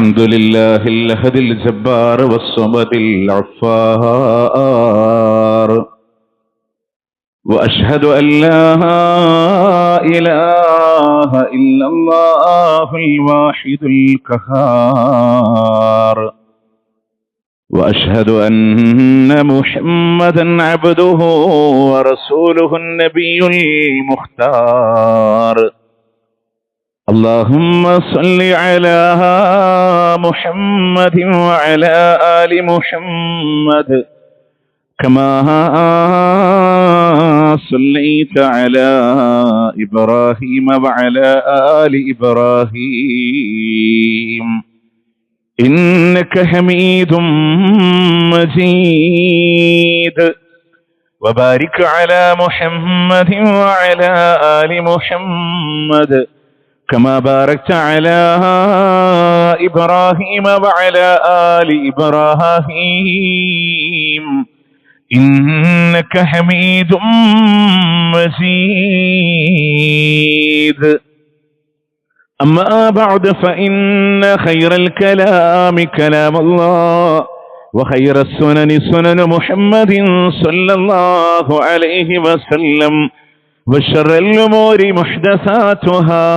الحمد لله الأحد الجبار والصمد الغفار وأشهد أن لا إله إلا الله الواحد القهار وأشهد أن محمدا عبده ورسوله النبي المختار اللهم صل على محمد وعلى آل محمد كما صليت على إبراهيم وعلى آل إبراهيم إنك حميد مجيد وبارك على محمد وعلى آل محمد كما باركت على إبراهيم وعلى آل إبراهيم إنك حميد مجيد أما بعد فإن خير الكلام كلام الله وخير السنن سنن محمد صلى الله عليه وسلم وشر الأمور محدثاتها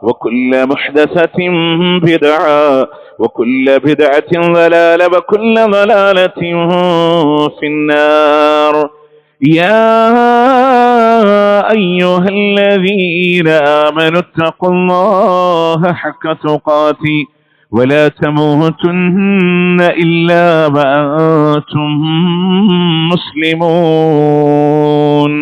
وكل محدثة بدعة وكل بدعة ضلالة وكل ضلالة في النار يا أيها الذين آمنوا اتقوا الله حق تقاته ولا تموتن إلا وأنتم مسلمون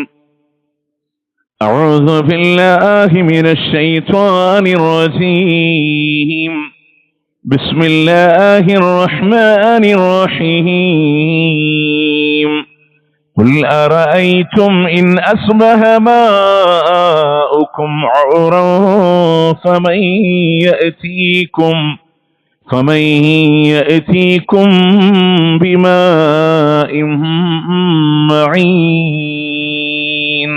أعوذ بالله من الشيطان الرجيم بسم الله الرحمن الرحيم قل أرأيتم إن أصبح ماؤكم عورا فمن يأتيكم بماء معين.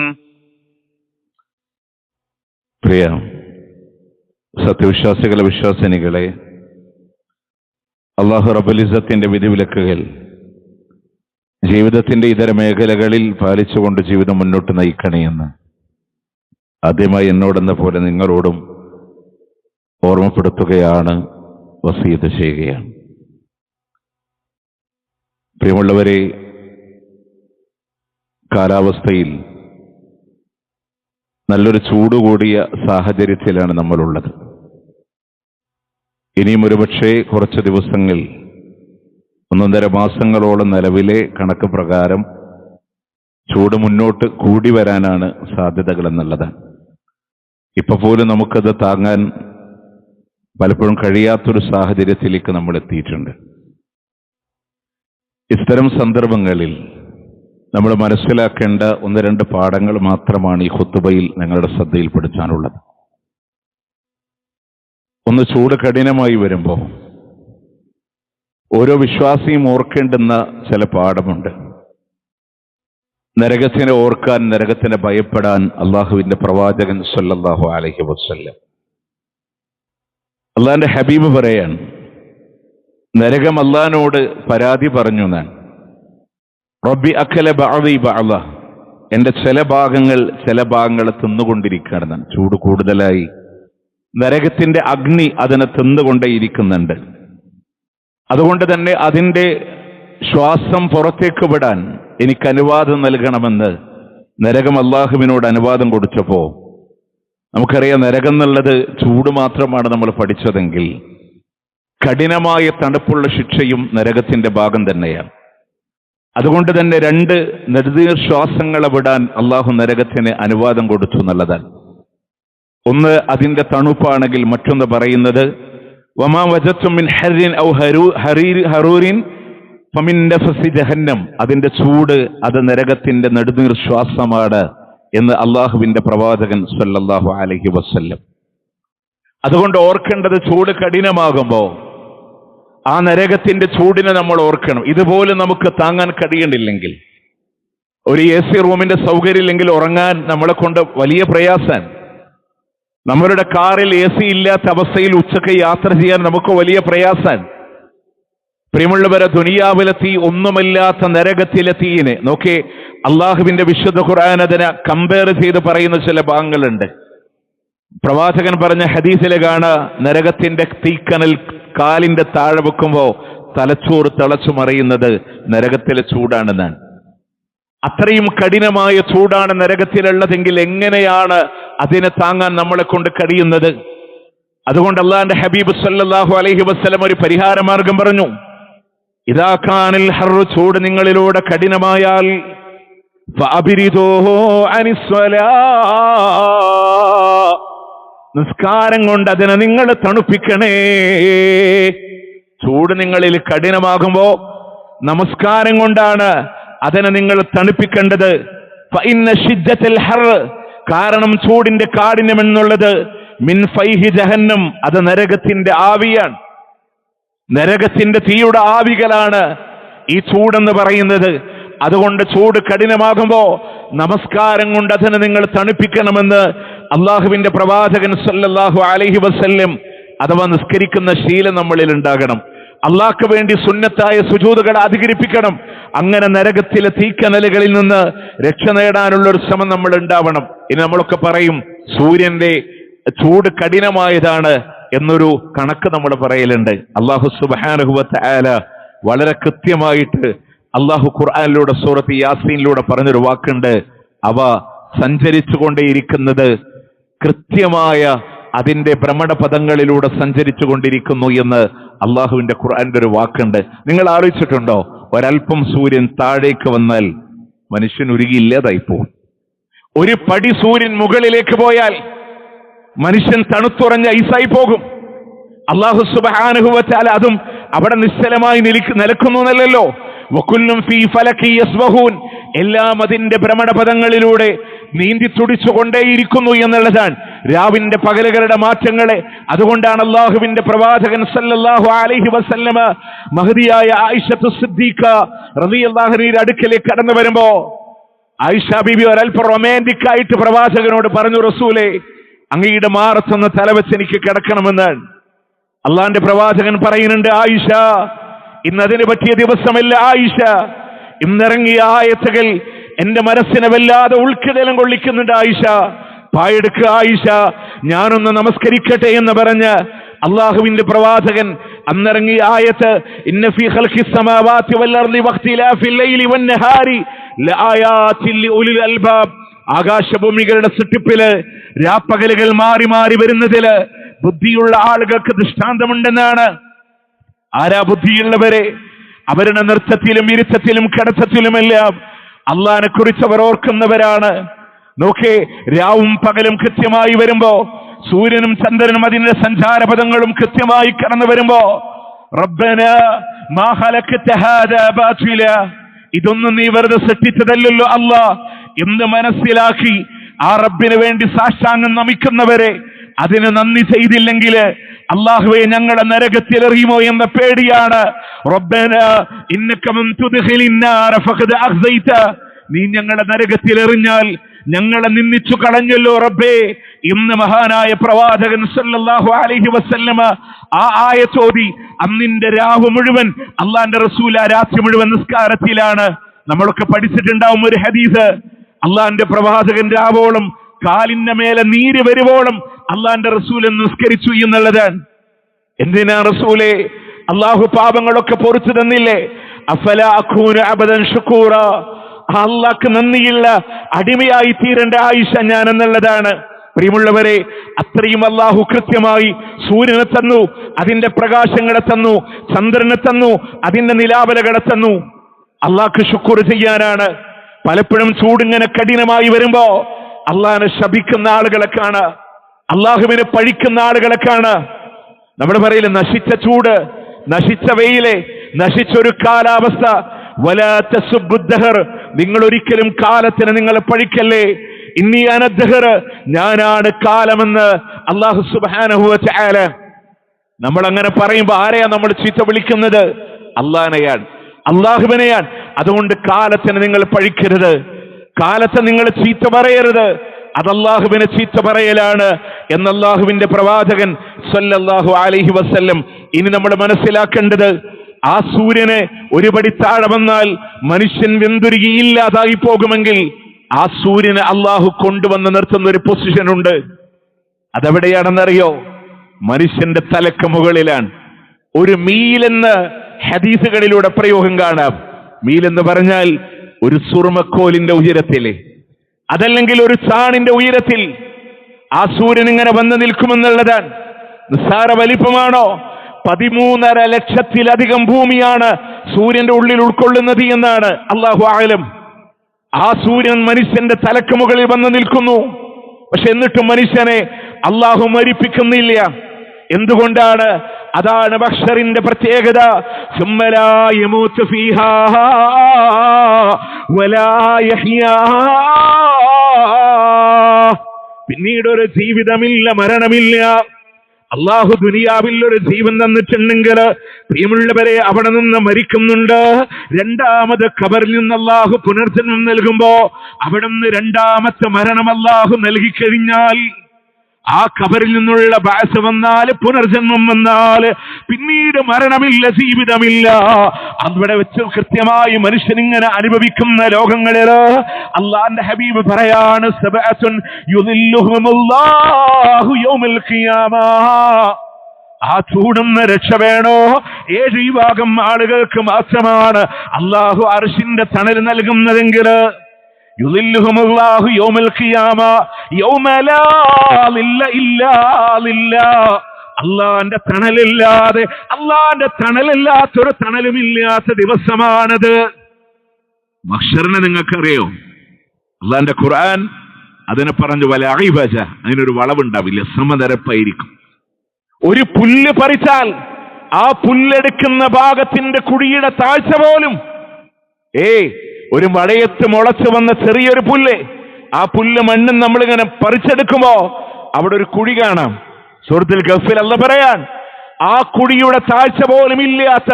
പ്രിയ സത്യവിശ്വാസികളെ, വിശ്വാസിനികളെ, അല്ലാഹു റബ്ബുൽ ഇസ്സത്തിന്റെ വിധിവിലക്കുകൾ ജീവിതത്തിന്റെ ഇതര മേഖലകളിൽ പാലിച്ചുകൊണ്ട് ജീവിതം മുന്നോട്ട് നയിക്കണമെന്ന് ആദ്യമായി എന്നോടെന്ന പോലെ നിങ്ങളോടും ഓർമ്മപ്പെടുത്തുകയാണ്, വസിയത്ത് ചെയ്യുകയാണ്. പ്രിയമുള്ളവരെ, കാലാവസ്ഥയിൽ നല്ലൊരു ചൂടുകൂടിയ സാഹചര്യത്തിലാണ് നമ്മളുള്ളത്. ഇനിയും ഒരുപക്ഷെ കുറച്ച് ദിവസങ്ങൾ, 1.5 മാസങ്ങളോളം നിലവിലെ കണക്ക് പ്രകാരം ചൂട് മുന്നോട്ട് കൂടി വരാനാണ് സാധ്യതകൾ എന്നുള്ളത്. ഇപ്പൊ പോലും നമുക്കത് താങ്ങാൻ പലപ്പോഴും കഴിയാത്തൊരു സാഹചര്യത്തിലേക്ക് നമ്മൾ എത്തിയിട്ടുണ്ട്. ഇത്തരം സന്ദർഭങ്ങളിൽ നമ്മൾ മനസ്സിലാക്കേണ്ട 1-2 പാഠങ്ങൾ മാത്രമാണ് ഈ ഖുത്ബയിൽ ഞങ്ങളുടെ ശ്രദ്ധയിൽപ്പെടുത്താനുള്ളത്. ഒന്ന്, ചൂട് കഠിനമായി വരുമ്പോൾ ഓരോ വിശ്വാസിയും ഓർക്കേണ്ടുന്ന ചില പാഠമുണ്ട്. നരകത്തിനെ ഓർക്കാൻ, നരകത്തിനെ ഭയപ്പെടാൻ അള്ളാഹുവിന്റെ പ്രവാചകൻ സല്ലല്ലാഹു അലൈഹി വസല്ലം, അള്ളാഹിന്റെ ഹബീബ് പറയാൻ, നരകം അള്ളാഹിനോട് പരാതി പറഞ്ഞു എന്നാണ്. റബ്ബി അക്കല ബഅദി ബഅദ, എന്റെ ചില ഭാഗങ്ങളെ തിന്നുകൊണ്ടിരിക്കുകയാണെന്നാണ്. ചൂട് കൂടുതലായി നരകത്തിന്റെ അഗ്നി അതിനെ തിന്നുകൊണ്ടേയിരിക്കുന്നുണ്ട്. അതുകൊണ്ട് തന്നെ അതിൻ്റെ ശ്വാസം പുറത്തേക്ക് വിടാൻ എനിക്ക് അനുവാദം നൽകണമെന്ന് നരകം അള്ളാഹുവിനോട് അനുവാദം കൊടുത്തപ്പോ, നമുക്കറിയാം നരകം എന്നുള്ളത് ചൂട് മാത്രമാണ് നമ്മൾ പഠിച്ചതെങ്കിൽ കഠിനമായ തണുപ്പുള്ള ശിക്ഷയും നരകത്തിന്റെ ഭാഗം തന്നെയാണ്. അതുകൊണ്ട് തന്നെ 2 നെടുനീർശ്വാസങ്ങളെ വിടാൻ അള്ളാഹു നരകത്തിന് അനുവാദം കൊടുത്തു എന്നുള്ളതാണ്. ഒന്ന് അതിന്റെ തണുപ്പാണെങ്കിൽ, മറ്റൊന്ന് പറയുന്നത് വമാ വജത്തും മിൻ ഹർരിൻ ഔ ഹറൂരിൻ ഫമിൻ നഫസി ജഹന്നം, അതിന്റെ ചൂട് അത് നരകത്തിന്റെ നെടുനീർശ്വാസമാണ് എന്ന് അള്ളാഹുവിന്റെ പ്രവാചകൻ സല്ലല്ലാഹു അലൈഹി വസല്ലം. അതുകൊണ്ട് ഓർക്കേണ്ടത്, ചൂട് കഠിനമാകുമ്പോൾ ആ നരകത്തിന്റെ ചൂടിനെ നമ്മൾ ഓർക്കണം. ഇതുപോലെ നമുക്ക് താങ്ങാൻ കഴിയണില്ലെങ്കിൽ, ഒരു AC റൂമിന്റെ സൗകര്യം ഇല്ലെങ്കിൽ ഉറങ്ങാൻ നമ്മളെ കൊണ്ട് വലിയ പ്രയാസാണ്. നമ്മളുടെ കാറിൽ AC ഇല്ലാത്ത അവസ്ഥയിൽ ഉച്ചക്ക് യാത്ര ചെയ്യാൻ നമുക്ക് വലിയ പ്രയാസാൻ. പ്രിയമുള്ളവരെ, ദുനിയാവിലെ തീ ഒന്നുമില്ലാത്ത നരകത്തിലെ തീയിനെ നോക്കി അള്ളാഹുവിന്റെ വിശുദ്ധ ഖുർആൻ അതിനെ കമ്പയർ ചെയ്ത് പറയുന്ന ചില ഭാഗങ്ങളുണ്ട്. പ്രവാചകൻ പറഞ്ഞ ഹദീസിലെ നരകത്തിന്റെ തീക്കനൽ കാലിന്റെ താഴെ വെക്കുമ്പോ തലച്ചോറ് തിളച്ചു മറിയുന്നത് നരകത്തിലെ ചൂടാണെന്നാണ്. അത്രയും കഠിനമായ ചൂടാണ് നരകത്തിലുള്ളതെങ്കിൽ എങ്ങനെയാണ് അതിനെ താങ്ങാൻ നമ്മളെ കൊണ്ട് കഴിയുന്നത്? അതുകൊണ്ട് അള്ളാന്റെ ഹബീബ് സല്ലല്ലാഹു അലൈഹി വസല്ലം ഒരു പരിഹാര മാർഗം പറഞ്ഞു. ഇദാ കാനൽ ഹർറു, ചൂട് നിങ്ങളിലൂടെ കഠിനമായാൽ ഫഅബ്രിദൂ അനിസ്സലാ, നിസ്കാരം കൊണ്ട് അതിനെ നിങ്ങൾ തണുപ്പിക്കണേ. ചൂട് നിങ്ങളിൽ കഠിനമാകുമ്പോ നമസ്കാരം കൊണ്ടാണ് അതിനെ നിങ്ങൾ തണുപ്പിക്കേണ്ടത്. ഫഇന്ന ശിദ്ദത്തൽ ഹർ, കാരണം ചൂടിന്റെ കാഠിന്യം എന്നുള്ളത് മിൻ ഫൈഹി ജഹന്നം, അത് നരകത്തിന്റെ ആവിയാണ്. നരകത്തിന്റെ തീയുടെ ആവികളാണ് ഈ ചൂടെന്ന് പറയുന്നത്. അതുകൊണ്ട് ചൂട് കഠിനമാകുമ്പോ നമസ്കാരം കൊണ്ട് അതിനെ നിങ്ങൾ തണുപ്പിക്കണമെന്ന് അള്ളാഹുവിന്റെ പ്രവാചകൻ സല്ലല്ലാഹു അലൈഹി വസല്ലം അഥവാ നിസ്കരിക്കുന്ന ശീലം നമ്മളിൽ ഉണ്ടാകണം. അള്ളാഹ്ക്ക് വേണ്ടി സുന്നത്തായ സുജൂദുകൾ അധികരിപ്പിക്കണം. അങ്ങനെ നരകത്തിലെ തീക്കനലുകളിൽ നിന്ന് രക്ഷ നേടാനുള്ള ഒരു ശ്രമം നമ്മൾ ഉണ്ടാവണം. ഇനി നമ്മളൊക്കെ പറയും സൂര്യന്റെ ചൂട് കഠിനമായതാണ് എന്നൊരു കണക്ക് നമ്മൾ പറയലുണ്ട്. അല്ലാഹു സുബ്ഹാനഹു വ തആല വളരെ കൃത്യമായിട്ട് അള്ളാഹു ഖുർആനിലൂടെ സൂറത്ത് യാസീനിലൂടെ പറഞ്ഞൊരു വാക്കുണ്ട്. അവ സഞ്ചരിച്ചു കൊണ്ടേയിരിക്കുന്നത് കൃത്യമായ അതിന്റെ ഭ്രമണപഥങ്ങളിലൂടെ സഞ്ചരിച്ചു കൊണ്ടിരിക്കുന്നു എന്ന് അള്ളാഹുവിന്റെ ഖുർആന്റെ ഒരു വാക്കുണ്ട്. നിങ്ങൾ ആലോചിച്ചിട്ടുണ്ടോ? ഒരൽപ്പം സൂര്യൻ താഴേക്ക് വന്നാൽ മനുഷ്യൻ ഉരുകിയില്ലാതായി പോകും. ഒരു പടി സൂര്യൻ മുകളിലേക്ക് പോയാൽ മനുഷ്യൻ തണുത്തുറഞ്ഞ ഐസായി പോകും. അല്ലാഹു സുബ്ഹാനഹു വ തആല അതും അവിടെ നിശ്ചലമായി നിലക്കുന്നല്ലോ. വകുല്ലും ഫീ ഫലകി യസ്ബഹൂൻ, എല്ലാം അതിന്റെ ഭ്രമണപഥങ്ങളിലൂടെ നീന്തി തുടിച്ചുകൊണ്ടേയിരിക്കുന്നു എന്നുള്ളതാണ് രാവിന്റെ പകലുകളുടെ മാറ്റങ്ങളെ. അതുകൊണ്ടാണ് അള്ളാഹുവിന്റെ പ്രവാചകൻ സല്ലല്ലാഹു അലൈഹി വസല്ലമ മഹദിയായ ആയിഷത്തു സിദ്ദീഖ റളിയല്ലാഹു അൻഹയുടെ അടുക്കലേക്ക് കടന്നു വരുമ്പോ ആയിഷ ബീബി ഒരൽപ്പം റൊമാന്റിക് ആയിട്ട് പ്രവാചകനോട് പറഞ്ഞു, റസൂലേ, അങ്ങയുടെ മാറത്തൊന്ന് തലവെച്ച് എനിക്ക് കിടക്കണമെന്ന്. അള്ളാന്റെ പ്രവാചകൻ പറയുന്നുണ്ട്, ആയിഷ, ഇന്നതിന് പറ്റിയ ദിവസമല്ല ആയിഷ. ഇന്നിറങ്ങിയ ആയത്തുകൾ എന്റെ മനസ്സിനെ വല്ലാതെ ഉൾക്കിടലം കൊള്ളിക്കുന്നുണ്ട് ആയിഷ. പായെടുക്കുക ആയിഷ, ഞാനൊന്ന് നമസ്കരിക്കട്ടെ എന്ന് പറഞ്ഞ് അള്ളാഹുവിന്റെ പ്രവാചകൻ അന്നിറങ്ങിയ ആയത്ത് ഇന്ന ഫീ ഖൽഖിസ് സമാവാതി വൽ അർളി വഖ്തിലാഫിൽ ലൈലി വൻ നഹാരി ലആയാതിൻ ലിഉലിൽ അൽബാബ്, ആകാശഭൂമികളുടെ സൃഷ്ടിപ്പില് രാപ്പകലുകൾ മാറി മാറി വരുന്നതില് ബുദ്ധിയുള്ള ആളുകൾക്ക് ദൃഷ്ടാന്തമുണ്ടെന്നാണ്. ആരാ ബുദ്ധിയുള്ളവരെ? അവരുടെ നൃത്തത്തിലും ഇരുത്തത്തിലും കിടത്തത്തിലുമെല്ലാം അള്ളാഹിനെ കുറിച്ച് അവർ ഓർക്കുന്നവരാണ്. നോക്കേ, രാവും പകലും കൃത്യമായി വരുമ്പോ, സൂര്യനും ചന്ദ്രനും അതിന്റെ സഞ്ചാരപഥങ്ങളും കൃത്യമായി കടന്നു വരുമ്പോ, റബ്ബനാ മാ ഖലഖത ഹാദാ ബാതില, ഇതൊന്നും നീ വെറുതെ സൃഷ്ടിച്ചതല്ലല്ലോ അല്ലാ എന്ന് മനസ്സിലാക്കി ആ റബ്ബിന് വേണ്ടി സാഷ്ടാംഗം നമിക്കുന്നവരെ, അതിന് നന്ദി ചെയ്തില്ലെങ്കിൽ അല്ലാഹുവേ ഞങ്ങളെ നരകത്തിൽ എറിയുമോ എന്ന പേടിയാണ്. റബ്ബനാ ഇന്നക മൻ തുദ്ഖിലിൻ നാര ഫഖദ് അഖ്സൈത, നീ ഞങ്ങളെ നരകത്തിൽ എറിഞ്ഞാൽ ഞങ്ങളെ നിന്ദിച്ചു കളഞ്ഞല്ലോ റബ്ബേ. ഇന്ന് മഹാനായ പ്രവാചകൻ സല്ലല്ലാഹു അലൈഹി വസല്ലമ ആ ആയത്തോതി അന്നിന്റെ രാവ് മുഴുവൻ അള്ളാന്റെ റസൂൽ ആ രാത്രി മുഴുവൻ നിസ്കാരത്തിലാണ്. നമ്മളൊക്കെ പഠിച്ചിട്ടുണ്ടാവും ഒരു ഹദീസ്. അള്ളാന്റെ പ്രവാചകൻ രാവോളം കാലിന്റെ മേലെ നീര് വരുവോളം അള്ളാന്റെ റസൂൽ നിസ്കരിച്ചു എന്നുള്ളതാണ്. എന്തിനാ റസൂലേ? അള്ളാഹു പാപങ്ങളൊക്കെ പൊറുച്ചു തന്നില്ലേ? അഫലാ അകൂന അബദൻ ശുകൂറ, അള്ളാഹ്ക്ക് നന്ദിയുള്ള അടിമയായി തീരേണ്ട ആയിഷ ഞാൻ എന്നുള്ളതാണ്. പ്രിയമുള്ളവരെ, അത്രയും അള്ളാഹു കൃത്യമായി സൂര്യനെ തന്നു, അതിന്റെ പ്രകാശങ്ങളെ തന്നു, ചന്ദ്രനെ തന്നു, അതിന്റെ നിലാവലകളെ തന്നു. അള്ളാഹ്ക്ക് ശുക്ർ ചെയ്യാനാണ്. പലപ്പോഴും ചൂടിങ്ങനെ കഠിനമായി വരുമ്പോ അള്ളാഹിനെ ശപിക്കുന്ന ആളുകളെ കാണാം, അള്ളാഹുവിനെ പഴിക്കുന്ന ആളുകളെ കാണാം. നമ്മൾ പറയില്ല, നശിച്ച ചൂട്, നശിച്ച വെയിലെ, നശിച്ചൊരു കാലാവസ്ഥ. വലാ തസുബ്ബുദ്ദഹർ, നിങ്ങൾ ഒരിക്കലും കാലത്തിന് നിങ്ങൾ പഴിക്കല്ലേ. ഇന്നി അനദ്ദഹർ, ഞാനാണ് കാലമെന്ന് അല്ലാഹു സുബ്ഹാനഹു വ തആല. നമ്മൾ അങ്ങനെ പറയുമ്പോൾ ആരെയാ നമ്മൾ ചീത്ത വിളിക്കുന്നത്? അള്ളാഹിനെയാണ്, അള്ളാഹുവിനെയാണ്. അതുകൊണ്ട് കാലത്തിന് നിങ്ങൾ പഴിക്കരുത്, കാലത്തെ നിങ്ങൾ ചീത്ത പറയരുത്. അത് അല്ലാഹുവിനെ ചീത്ത പറയലാണ് എന്ന് അല്ലാഹുവിന്റെ പ്രവാചകൻ സല്ലല്ലാഹു അലൈഹി വസല്ലം. ഇനി നമ്മൾ മനസ്സിലാക്കേണ്ടത്, ആ സൂര്യനെ ഒരുപടി താഴെ വന്നാൽ മനുഷ്യൻ വെന്തുരുകി ഇല്ലാതായി പോകുമെങ്കിൽ ആ സൂര്യനെ അള്ളാഹു കൊണ്ടുവന്ന് നിർത്തുന്ന ഒരു പൊസിഷൻ ഉണ്ട്. അതെവിടെയാണെന്നറിയോ? മനുഷ്യന്റെ തലക്ക് മുകളിലാണ്. ഒരു മീലെന്ന് ഹദീസുകളിലൂടെ പ്രയോഗം കാണാം. മീലെന്ന് പറഞ്ഞാൽ ഒരു സുറുമക്കോലിന്റെ ഉയരത്തില്, അതല്ലെങ്കിൽ ഒരു ചാണിന്റെ ഉയരത്തിൽ ആ സൂര്യൻ ഇങ്ങനെ വന്ന് നിൽക്കുമെന്നുള്ളതാണ്. നിസ്സാര വലിപ്പമാണോ? 13.5 ലക്ഷത്തിലധികം ഭൂമിയാണ് സൂര്യന്റെ ഉള്ളിൽ ഉൾക്കൊള്ളുന്നത് എന്നാണ് അല്ലാഹു ആലം. ആ സൂര്യൻ മനുഷ്യന്റെ തലക്ക് മുകളിൽ വന്ന് നിൽക്കുന്നു. പക്ഷെ എന്നിട്ടും മനുഷ്യനെ അല്ലാഹു മരിപ്പിക്കുന്നില്ല. എന്തുകൊണ്ടാണ്? അതാണ് മഹ്ശറിന്റെ പ്രത്യേകത. ثم لا يموت فيها ولا يحيا. പിന്നീട് ഒരു ജീവിതമില്ല, മരണമില്ല. അള്ളാഹു ദുനിയാവിൽ ഒരു ജീവൻ തന്നിട്ടുണ്ടെങ്കിൽ പ്രിയമുള്ളവരെ അവിടെ നിന്ന് മരിക്കുന്നുണ്ട്. രണ്ടാമത് ഖബറിൽ നിന്ന് അള്ളാഹു പുനർജന്മം നൽകുമ്പോ അവിടെ നിന്ന് രണ്ടാമത്തെ മരണം അള്ളാഹു നൽകിക്കഴിഞ്ഞാൽ, ആ ഖബറിൽ നിന്നുള്ള ബഅസ് വന്നാൽ, പുനർജന്മം വന്നാൽ പിന്നീട് മരണമില്ല, ജീവിതമില്ല. അവിടെ വെച്ച് കൃത്യമായി മനുഷ്യൻ ഇങ്ങനെ അനുഭവിക്കുന്ന ലോകങ്ങളിൽ അള്ളാന്റെ ഹബീബ് പറയാണ്, സബഅത്തുൻ യുദില്ലുഹുമുല്ലാഹു യൗമൽ ഖിയാമ. ആ ചൂടുന്ന രക്ഷ വേണോ? 7 വിഭാഗം ആളുകൾക്ക് മാത്രമാണ് അള്ളാഹു അർശിന്റെ തണൽ നൽകുന്നതെങ്കിൽ, യുദില്ലുഹുമുല്ലാഹു യൗമൽ ഖിയാമ യൗമ ലാ ളില്ല ഇല്ലാ ളില്ലാഹ്. അള്ളാന്റെ തണലില്ലാതെ, അള്ളാന്റെ തണലില്ലാത്തൊരു തണലുമില്ലാത്ത ദിവസമാണത്. മഹ്ശറിനെ നിങ്ങൾക്കറിയോ? അള്ളാന്റെ ഖുർആൻ അതിനെ പറഞ്ഞു വല അഇബജ, അതിനൊരു വളവുണ്ടാവില്ല, സമനിരപ്പായിരിക്കും. ഒരു പുല്ല് പറിച്ചാൽ ആ പുല്ലെടുക്കുന്ന ഭാഗത്തിന്റെ കുഴിയുടെ താഴ്ച പോലും, ഒരു മഴയത്ത് മുളച്ചു വന്ന ചെറിയൊരു പുല്ല്, ആ പുല്ല് മണ്ണും നമ്മളിങ്ങനെ പറിച്ചെടുക്കുമ്പോ അവിടെ ഒരു കുഴി കാണാം. സൂറത്തുൽ ഗഫിൽ അല്ലാഹു പറയാൻ, ആ കുഴിയുടെ താഴ്ച പോലും ഇല്ലാത്ത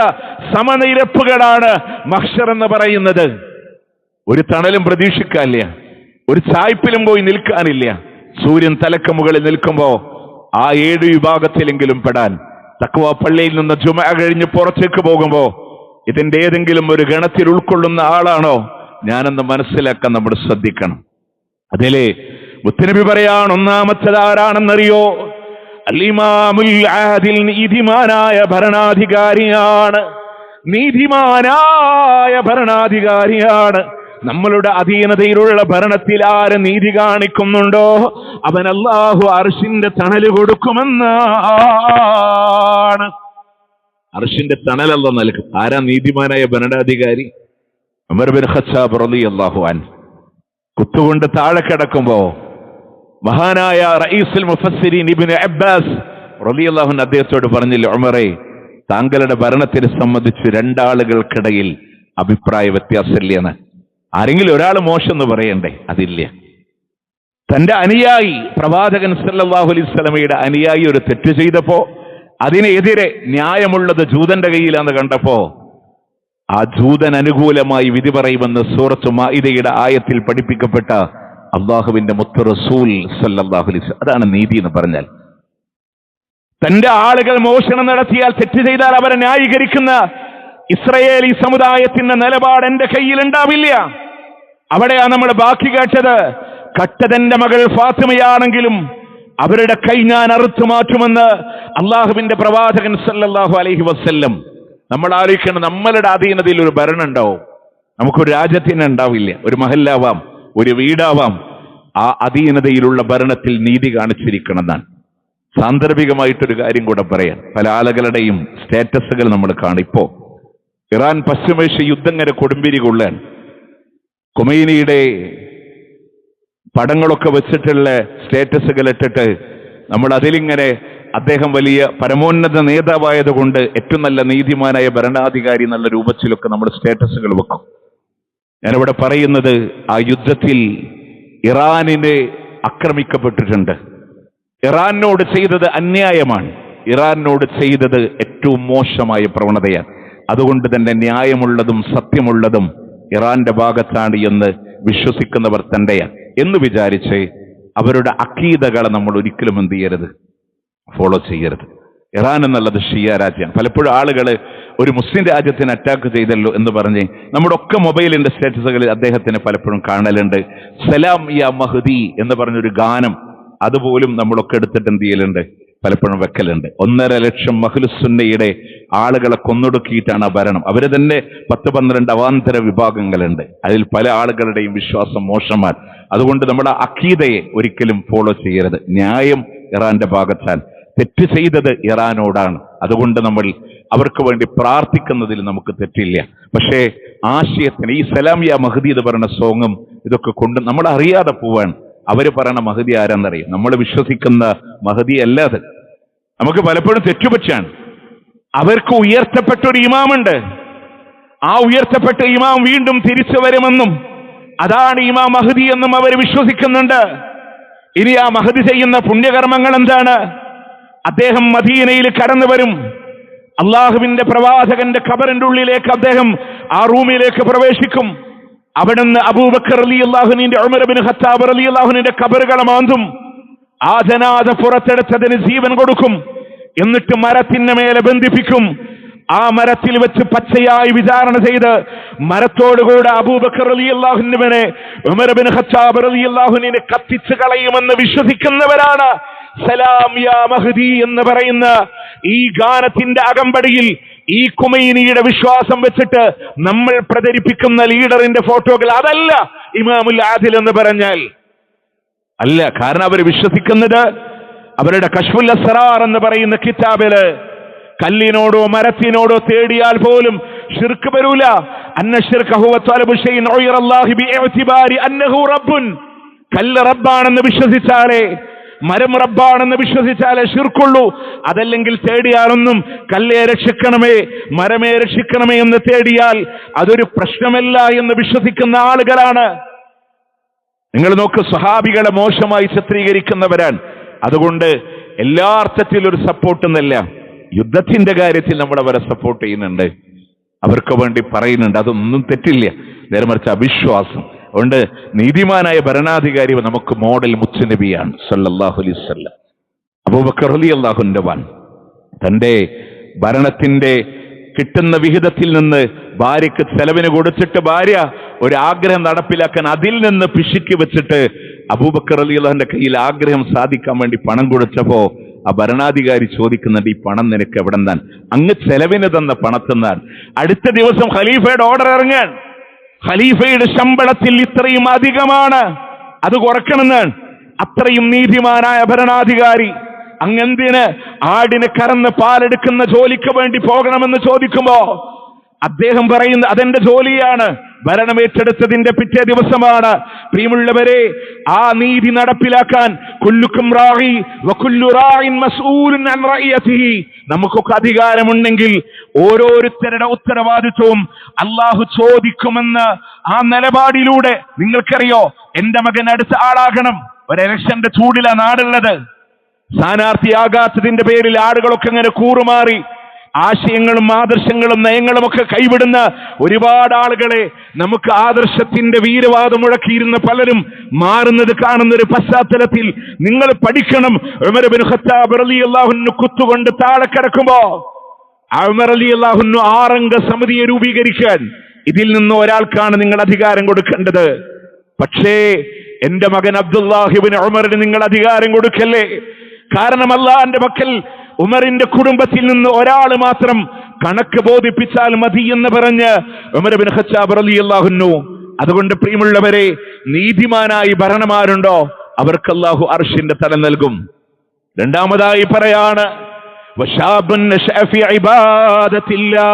സമനിരപ്പുകളാണ് മഹ്ശർ എന്ന് പറയുന്നത്. ഒരു തണലും പ്രതീക്ഷിക്കാനില്ല, ഒരു ചായ്പിലും പോയി നിൽക്കാനില്ല. സൂര്യൻ തലക്ക് മുകളിൽ നിൽക്കുമ്പോ ആ 7 വിഭാഗത്തിലെങ്കിലും പെടാൻ, തഖ്വ പള്ളിയിൽ നിന്ന് ജുമഅ കഴിഞ്ഞ് പുറത്തേക്ക് പോകുമ്പോ ഇതിന്റെ ഏതെങ്കിലും ഒരു ഗണത്തിൽ ഉൾക്കൊള്ളുന്ന ആളാണോ ഞാനെന്ന് മനസ്സിലാക്കാൻ നമ്മൾ ശ്രദ്ധിക്കണം. അതിലെ മുത്തനബി പറയാണ്, ഒന്നാമത്തേത് ആരാണെന്നറിയോ? അൽ-ഇമാമുൽ ആദിൽ, നീതിമാനായ ഭരണാധികാരിയാണ്. നീതിമാനായ ഭരണാധികാരിയാണ്. നമ്മളുടെ അധീനതയിലുള്ള ഭരണത്തിൽ ആര് നീതി കാണിക്കുന്നുണ്ടോ അവൻ അല്ലാഹു അർശിന്റെ തണല് കൊടുക്കുമെന്നാണ്. അർശിന്റെ തണലല്ല നൽകും. ആരാ നീതിമാനായ ഭരണാധികാരി? ഉമർ ബിൻ ഖത്താബ് റളിയല്ലാഹു അൻഹു കുത്തുകൊണ്ട് താഴെ കിടക്കുമ്പോ മഹാനായ റഈസുൽ മുഫസ്സിരീൻ ഇബ്നു അബ്ബാസ് റളിയല്ലാഹു അൻഹു അദ്ദേഹത്തോട് പറഞ്ഞില്ല, ഉമറേ, താങ്കളുടെ ഭരണത്തിനെ സംബന്ധിച്ച് 2 ആളുകൾക്കിടയിൽ അഭിപ്രായ വ്യത്യാസമില്ലെന്ന്. ആരെങ്കിലും ഒരാൾ മോശം എന്ന് പറയണ്ടേ? അതില്ല. തന്റെ അനുയായി പ്രവാചകൻ സല്ലല്ലാഹു അലൈഹി വസല്ലമയുടെ അനുയായി ഒരു തെറ്റ് ചെയ്തപ്പോ അതിനെതിരെ ന്യായമുള്ളത് ജൂതന്റെ കയ്യിലാന്ന് കണ്ടപ്പോ ആ ജൂതൻ അനുകൂലമായി വിധി പറയുമെന്ന് സൂറത്ത് മാഇദയുടെ ആയത്തിൽ പഠിപ്പിക്കപ്പെട്ട അള്ളാഹുവിന്റെ മുത്ത് റസൂൽ സല്ലല്ലാഹു അലൈഹി വസല്ലം. അതാണ് നീതി എന്ന് പറഞ്ഞാൽ. തന്റെ ആളുകൾ മോഷണം നടത്തിയാൽ, തെറ്റ് ചെയ്താൽ അവരെ ന്യായീകരിക്കുന്ന ഇസ്രയേലി സമുദായത്തിന്റെ നിലപാട് എന്റെ കയ്യിൽ ഉണ്ടാവില്ല. അവിടെയാ നമ്മൾ ബാക്കി കേട്ടത്. കട്ടതന്റെ മകൾ ഫാത്തിമയാണെങ്കിലും അവരുടെ കൈ ഞാൻ അറുത്തു മാറ്റുമെന്ന് അള്ളാഹുവിന്റെ പ്രവാചകൻ സല്ലല്ലാഹു അലൈഹി വസല്ലം. നമ്മൾ ആലോചിക്കണം, നമ്മളുടെ അധീനതയിൽ ഒരു ഭരണം ഉണ്ടാവും. നമുക്കൊരു രാജ്യത്തിന് ഉണ്ടാവില്ല, ഒരു മഹല്ലാവാം, ഒരു വീടാവാം. ആ അധീനതയിലുള്ള ഭരണത്തിൽ നീതി കാണിച്ചിരിക്കണം എന്നാണ്. സാന്ദർഭികമായിട്ടൊരു കാര്യം കൂടെ പറയാൻ, പല ആളുകളുടെയും സ്റ്റാറ്റസുകൾ നമ്മൾ കാണും. ഇപ്പോ ഇറാൻ പശ്ചിമേഷ്യ യുദ്ധം ഇങ്ങനെ കൊടുമ്പിരി കൊള്ളാൻ, ഖൊമൈനിയുടെ പടങ്ങളൊക്കെ വെച്ചിട്ടുള്ള സ്റ്റേറ്റസുകൾ ഇട്ടിട്ട് നമ്മൾ അതിലിങ്ങനെ അദ്ദേഹം വലിയ പരമോന്നത നേതാവായതുകൊണ്ട് ഏറ്റവും നല്ല നീതിമാനായ ഭരണാധികാരി എന്നുള്ള രൂപത്തിലൊക്കെ നമ്മൾ സ്റ്റാറ്റസുകൾ വെക്കും. ഞാനിവിടെ പറയുന്നത്, ആ യുദ്ധത്തിൽ ഇറാനിനെ ആക്രമിക്കപ്പെട്ടിട്ടുണ്ട്. ഇറാനോട് ചെയ്തത് അന്യായമാണ്. ഇറാനോട് ചെയ്തത് ഏറ്റവും മോശമായ പ്രവണതയാണ്. അതുകൊണ്ട് തന്നെ ന്യായമുള്ളതും സത്യമുള്ളതും ഇറാന്റെ ഭാഗത്താണ് എന്ന് വിശ്വസിക്കുന്നവർ തന്നെയാണ് എന്ന് വിചാരിച്ച് അവരുടെ അഖീദകളെ നമ്മൾ ഒരിക്കലും എന്ത് ചെയ്യരുത്, ഫോളോ ചെയ്യരുത്. ഇറാൻ എന്നുള്ളത് ഷിയ രാജ്യമാണ്. പലപ്പോഴും ആളുകൾ ഒരു മുസ്ലിം രാജ്യത്തിന് അറ്റാക്ക് ചെയ്തല്ലോ എന്ന് പറഞ്ഞ് നമ്മുടെ ഒക്കെ മൊബൈലിന്റെ സ്റ്റാറ്റസുകളിൽ അദ്ദേഹത്തിന് പലപ്പോഴും കാണലുണ്ട്. സലാം യാ മഹ്ദി എന്ന് പറഞ്ഞൊരു ഗാനം, അതുപോലും നമ്മളൊക്കെ എടുത്തിട്ട് എന്ത് ചെയ്യലുണ്ട്, പലപ്പോഴും വെക്കലുണ്ട്. 1.5 ലക്ഷം അഹ്ലുസുന്നയുടെ ആളുകളെ കൊന്നൊടുക്കിയിട്ടാണ് ആ ഭരണം. അവര് തന്നെ 10-12 അവാന്തര വിഭാഗങ്ങളുണ്ട്. അതിൽ പല ആളുകളുടെയും വിശ്വാസം മോശമാണ്. അതുകൊണ്ട് നമ്മുടെ അഖീദയെ ഒരിക്കലും ഫോളോ ചെയ്യരുത്. ന്യായം ഇറാന്റെ ഭാഗത്താണ്, തെറ്റ് ചെയ്തത് ഇറാനോടാണ്. അതുകൊണ്ട് നമ്മൾ അവർക്ക് വേണ്ടി പ്രാർത്ഥിക്കുന്നതിൽ നമുക്ക് തെറ്റില്ല. പക്ഷേ ആശയത്തിന് ഈ സലാം യാ മഹ്ദി എന്ന് പറയുന്ന സോങ്ങും ഇതൊക്കെ കൊണ്ട് നമ്മൾ അറിയാതെ പോവാൻ. അവര് പറയണ മഹദി ആരാന്നറിയും, നമ്മൾ വിശ്വസിക്കുന്ന മഹദി അല്ലാതെ. നമുക്ക് പലപ്പോഴും തെറ്റുപറ്റാണ്. അവർക്ക് ഉയർത്തപ്പെട്ട ഒരു ഇമാമുണ്ട്, ആ ഉയർത്തപ്പെട്ട ഇമാം വീണ്ടും തിരിച്ചു വരുമെന്നും അതാണ് ഇമാം മഹദി എന്നും അവർ വിശ്വസിക്കുന്നുണ്ട്. ഇനി ആ മഹദി ചെയ്യുന്ന പുണ്യകർമ്മങ്ങൾ എന്താണ്? അദ്ദേഹം മദീനയിൽ കടന്നു വരും. അള്ളാഹുവിന്റെ പ്രവാചകന്റെ ഖബറിന്റെ ഉള്ളിലേക്ക് അദ്ദേഹം ആ റൂമിലേക്ക് പ്രവേശിക്കും. അവിടുന്ന് അബൂബക്കർ റളിയല്ലാഹുവിന്റെ, ഉമർ ഇബ്നു ഖത്താബ് റളിയല്ലാഹുവിന്റെ ഖബറുകളെ മാന്തും. ആ ജനാസ പുറത്തെടുത്തതിന് ജീവൻ കൊടുക്കും. എന്നിട്ട് മരത്തിന് മേലെ ബന്ധിപ്പിക്കും. ആ മരത്തിൽ വെച്ച് പച്ചയായി വിചാരണ ചെയ്ത് മരത്തോടുകൂടെ അബൂബക്കർ റളിയല്ലാഹുവിനെ, ഉമർ ഇബ്നു ഖത്താബ് റളിയല്ലാഹുവിനെ കത്തിച്ചു കളയുമെന്ന് വിശ്വസിക്കുന്നവരാണ്. സലാം യാ മഹ്ദി എന്ന് പറയുന്ന ഈ ഗാനത്തിന്റെ അകമ്പടിയിൽ ഈ ഖുമൈനിയുടെ വിശ്വാസം വെച്ചിട്ട് നമ്മൾ പ്രചരിപ്പിക്കുന്ന ലീഡറിന്റെ ഫോട്ടോകൾ അതല്ല ഇമാമുൽ ആദിൽ എന്ന് പറഞ്ഞാൽ അല്ല. കാരണം അവർ വിശ്വസിക്കുന്നത് അവരുടെ കശ്ഫുൽ അസ്റാർ എന്ന് പറയുന്ന കിതാബില് കല്ലിനോടോ മരത്തിനോടോ തേടിയാൽ പോലും ശിർക്ക് വരൂല. അന്ന ശിർക ഹുവ തലബു ശൈഇൻ ഉയറല്ലാഹി ബിഇഅ്തിബാരി അന്നഹു റബ്ബുൻ. കല്ല് റബ്ബാണെന്ന് വിശ്വസിച്ചാലേ, മരം റബ്ബാണെന്ന് വിശ്വസിച്ചാലേ ശിർക്കുള്ളൂ. അതല്ലെങ്കിൽ തേടിയാലൊന്നും കല്ലേ രക്ഷിക്കണമേ, മരമേ രക്ഷിക്കണമേ എന്ന് തേടിയാൽ അതൊരു പ്രശ്നമല്ല എന്ന് വിശ്വസിക്കുന്ന ആളുകളാണ്. നിങ്ങൾ നോക്ക്, സ്വഹാബികളെ മോശമായി ചിത്രീകരിക്കുന്നവരാണ്. അതുകൊണ്ട് എല്ലാ അർത്ഥത്തിലും ഒരു സപ്പോർട്ട് എന്നല്ല, യുദ്ധത്തിന്റെ കാര്യത്തിൽ നമ്മൾ അവരെ സപ്പോർട്ട് ചെയ്യുന്നുണ്ട്, അവർക്ക് വേണ്ടി പറയുന്നുണ്ട്. അതൊന്നും തെറ്റില്ല. നേരെ മറിച്ച് അവിശ്വാസം. അതുകൊണ്ട് നീതിമാനായ ഭരണാധികാരി നമുക്ക് മോഡൽ മുത്തുനബിയാണ് സല്ലല്ലാഹു അലൈഹി വസല്ലം. അബൂബക്കർ റളിയല്ലാഹു അൻഹു തന്റെ ഭരണത്തിന്റെ കിട്ടുന്ന വിഹിതത്തിൽ നിന്ന് ഭാര്യക്ക് ചെലവിന് കൊടുത്തിട്ട് ഭാര്യ ഒരു ആഗ്രഹം നടപ്പിലാക്കാൻ അതിൽ നിന്ന് പിശുക്കി വെച്ചിട്ട് അബൂബക്കർ റളിയല്ലാഹുവിന്റെ കയ്യിൽ ആഗ്രഹം സാധിക്കാൻ വേണ്ടി പണം കൊടുത്തപ്പോ ആ ഭരണാധികാരി ചോദിക്കുന്നുണ്ട്, ഈ പണം നിനക്ക് എവിടെ നിന്നാൻ? അങ്ങ് ചെലവിന് തന്ന പണത്തിന്നാൻ. അടുത്ത ദിവസം ഖലീഫയുടെ ഓർഡർ ഇറങ്ങാൻ, ഖലീഫയുടെ ശമ്പളത്തിൽ ഇത്രയും അധികമാണ്, അത് കുറക്കണമെന്നാണ്. അത്രയും നീതിമാനായ ഭരണാധികാരി അങ്ങെന്തിന് ആടിന് കറന്ന് പാലെടുക്കുന്ന ജോലിക്ക് വേണ്ടി പോകണമെന്ന് ചോദിക്കുമ്പോ അദ്ദേഹം പറയുന്നത് അതെന്റെ ജോലിയാണ്. ഭരണം ഏറ്റെടുത്തതിന്റെ പിറ്റേ ദിവസമാണ്. പ്രിയമുള്ളവരെ, ആ നീതി നടപ്പിലാക്കാൻ കുല്ലുക്കും റാഇ വകുല്ലു റാഇൻ മസ്ഊലുൻ അൻ റഅയതിഹി, നമുക്കൊക്കെ അധികാരമുണ്ടെങ്കിൽ ഓരോരുത്തരുടെ ഉത്തരവാദിത്വവും അള്ളാഹു ചോദിക്കുമെന്ന് ആ നിലപാടിലൂടെ, നിങ്ങൾക്കറിയോ എന്റെ മകൻ അടുത്ത ആളാകണം, ഒരു ഇലക്ഷന്റെ ചൂടിലാ നാടുള്ളത്, സ്ഥാനാർത്ഥിയാകാത്തതിന്റെ പേരിൽ ആളുകളൊക്കെ ഇങ്ങനെ കൂറുമാറി ആശയങ്ങളും ആദർശങ്ങളും നയങ്ങളും ഒക്കെ കൈവിടുന്ന ഒരുപാട് ആളുകളെ നമുക്ക് ആദർശത്തിന്റെ വീരവാദം മുഴക്കിയിരുന്ന പലരും മാറുന്നത് കാണുന്ന ഒരു പശ്ചാത്തലത്തിൽ നിങ്ങൾ പഠിക്കണം. ഉമർ ഇബ്നു ഖത്താബ് റളിയല്ലാഹു അൻഹു കുത്തുകൊണ്ട് താഴെ കിടക്കുമ്പോ ഉമർ റളിയല്ലാഹു അൻഹു 6 അംഗ സമിതിയെ രൂപീകരിക്കാൻ, ഇതിൽ നിന്ന് ഒരാൾക്കാണ് നിങ്ങൾ അധികാരം കൊടുക്കേണ്ടത്. പക്ഷേ എന്റെ മകൻ അബ്ദുല്ലാഹി ഇബ്നു ഉമറിന് നിങ്ങൾ അധികാരം കൊടുക്കല്ലേ. കാരണം അല്ലാഹുവിന്റെ പക്കൽ ഉമറിന്റെ കുടുംബത്തിൽ നിന്ന് ഒരാൾ മാത്രം കണക്ക് ബോധിപ്പിച്ചാൽ മതി എന്ന് പറഞ്ഞ് ഉമർ ഇബ്നു ഖത്താബ് റളിയല്ലാഹു അൻഹു. അതുകൊണ്ട് പ്രിയമുള്ളവരെ, നീതിമാനായി ഭരണമാരുണ്ടോ അവർക്ക് അല്ലാഹു അർശിന്റെ തല നൽകും. രണ്ടാമതായി പറയാണ്, വശാബുൻ നശഅ ഫി ഇബാദത്തില്ലാഹ്,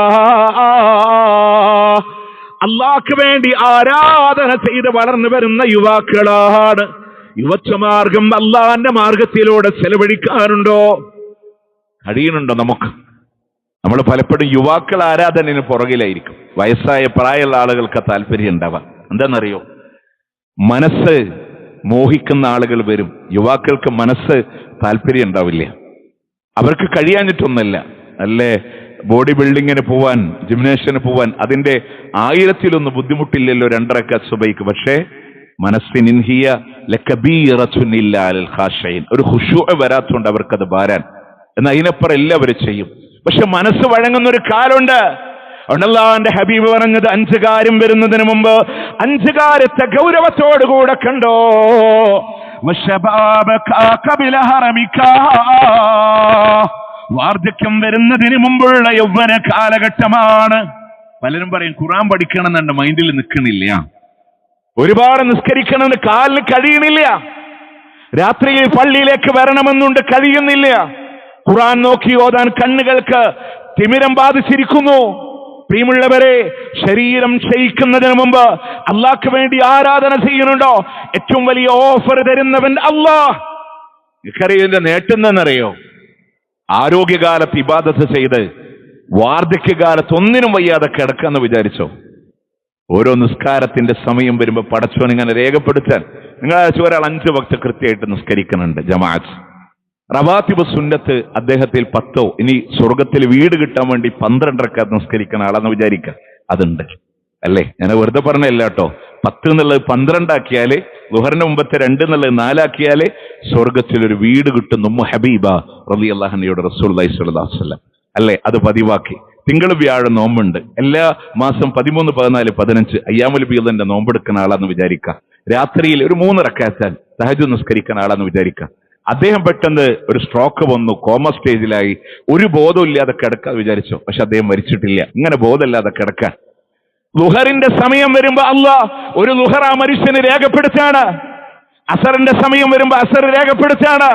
അല്ലാഹുവിന് വേണ്ടി ആരാധന ചെയ്ത് വളർന്നു വരുന്ന യുവാക്കളാണ്. യുവത്വമാർഗം അല്ലാഹുവിന്റെ മാർഗത്തിലൂടെ ചെലവഴിക്കാറുണ്ടോ? കഴിയുന്നുണ്ടോ നമുക്ക്? നമ്മൾ പലപ്പോഴും യുവാക്കൾ ആരാധനന് പുറകിലായിരിക്കും. വയസ്സായ പ്രായമുള്ള ആളുകൾക്ക് താല്പര്യം ഉണ്ടാവാം. എന്താണെന്നറിയോ, മനസ്സ് മോഹിക്കുന്ന ആളുകൾ വരും. യുവാക്കൾക്ക് മനസ്സ് താല്പര്യം ഉണ്ടാവില്ല. അവർക്ക് കഴിയാഞ്ഞിട്ടൊന്നല്ല, അല്ലേ? ബോഡി ബിൽഡിങ്ങിന് പോവാൻ, ജിംനേഷ്യന് പോവാൻ അതിന്റെ 1000-1 ബുദ്ധിമുട്ടില്ലല്ലോ 2 റക്അത്ത് സുബഹിക്ക്. പക്ഷേ മനസ്സിനിൻഹിയ ലകബീറത്തുൻ ഇല്ലാ അലൽ ഖാശഈൻ. ഒരു ഖുശൂ വരാത്തതുകൊണ്ട് അവർക്കത് ഭാരാൻ. എന്നാൽ അതിനപ്പുറം എല്ലാവരും ചെയ്യും. പക്ഷെ മനസ്സ് വഴങ്ങുന്ന ഒരു കാലുണ്ട്. അള്ളാഹുവിന്റെ ഹബീബ് പറഞ്ഞത് 5 കാര്യം വരുന്നതിന് മുമ്പ് 5 കാര്യത്തെ ഗൗരവത്തോടുകൂടെ കണ്ടോ. വാർദ്ധക്യം വരുന്നതിന് മുമ്പുള്ള യൗവന കാലഘട്ടമാണ്. പലരും പറയും ഖുർആൻ പഠിക്കണം എന്നെ മൈൻഡിൽ നിൽക്കണില്ല, ഒരുപാട് നിസ്കരിക്കണമെന്ന് കാലിന് കഴിയണില്ല, രാത്രിയിൽ പള്ളിയിലേക്ക് വരണമെന്നുണ്ട് കഴിയുന്നില്ല, ഖുർആൻ നോക്കി ഓതാൻ കണ്ണുകൾക്ക് തിമിരം ബാധിച്ചിരിക്കുന്നു. പ്രിയമുള്ളവരെ, ശരീരം ക്ഷയിക്കുന്നതിന് മുമ്പ് അള്ളാഹ്ക്ക് വേണ്ടി ആരാധന ചെയ്യുന്നുണ്ടോ? ഏറ്റവും വലിയ ഓഫർ തരുന്നവൻ അള്ളാഹ്. നിനക്കറിയോ നേട്ടുന്നറിയോ? ആരോഗ്യകാലത്ത് ഇബാദത്ത് ചെയ്ത് വാർദ്ധക്യകാലത്ത് ഒന്നിനും വയ്യാതെ കിടക്കാന്ന് വിചാരിച്ചോ? ഓരോ നിസ്കാരത്തിന്റെ സമയം വരുമ്പോ പടച്ചോൻ ഇങ്ങനെ രേഖപ്പെടുത്താൻ. നിങ്ങൾ ഒരാൾ 5 വക്ത് കൃത്യമായിട്ട് നിസ്കരിക്കുന്നുണ്ട്, ജമാഅത്ത് റവാത്തിബ് സുന്നത്ത് അദ്ദേഹത്തിൽ 10, ഇനി സ്വർഗത്തിൽ വീട് കിട്ടാൻ വേണ്ടി 12 റക്അത്ത് നിസ്കരിക്കുന്ന ആളെന്ന് വിചാരിക്കുക. അതുണ്ട് അല്ലേ? ഞാൻ വെറുതെ പറഞ്ഞല്ല കേട്ടോ. 10 എന്നുള്ളത് 12 ആക്കിയാല്, ളുഹറിന്റെ മുമ്പത്തെ 2 എന്നുള്ളത് 4 ആക്കിയാല് സ്വർഗത്തിൽ ഒരു വീട് കിട്ടുന്നു. ഉമ്മു ഹബീബ റളിയല്ലാഹു അൻഹയുടെ റസൂലുള്ളാഹി സ്വല്ലല്ലാഹു അലൈഹി വസല്ലം അല്ലേ? അത് പതിവാക്കി. തിങ്കൾ വ്യാഴം നോമ്പുണ്ട്. എല്ലാ മാസം 13, 14, 15 അയ്യാമുൽ ബീദിന്റെ നോമ്പെടുക്കുന്ന ആളാന്ന് വിചാരിക്കുക. രാത്രിയിൽ ഒരു 3 റക്അത്ത് തഹജ്ജുദ് നിസ്കരിക്കുന്ന ആളാന്ന് വിചാരിക്കുക. അദ്ദേഹം പെട്ടെന്ന് ഒരു സ്ട്രോക്ക് വന്നു, കോമ സ്റ്റേജിലായി, ഒരു ബോധമില്ലാതെ കിടക്കാൻ വിചാരിച്ചു. പക്ഷെ അദ്ദേഹം മരിച്ചിട്ടില്ല. ഇങ്ങനെ ബോധമില്ലാതെ കിടക്കാൻ ളുഹറിന്റെ സമയം വരുമ്പോ അല്ലാഹ് ഒരു ളുഹർ ആ മനുഷ്യന് രേഖപ്പെടുത്താണ്. അസറിന്റെ സമയം വരുമ്പോ അസർ രേഖപ്പെടുത്താണ്.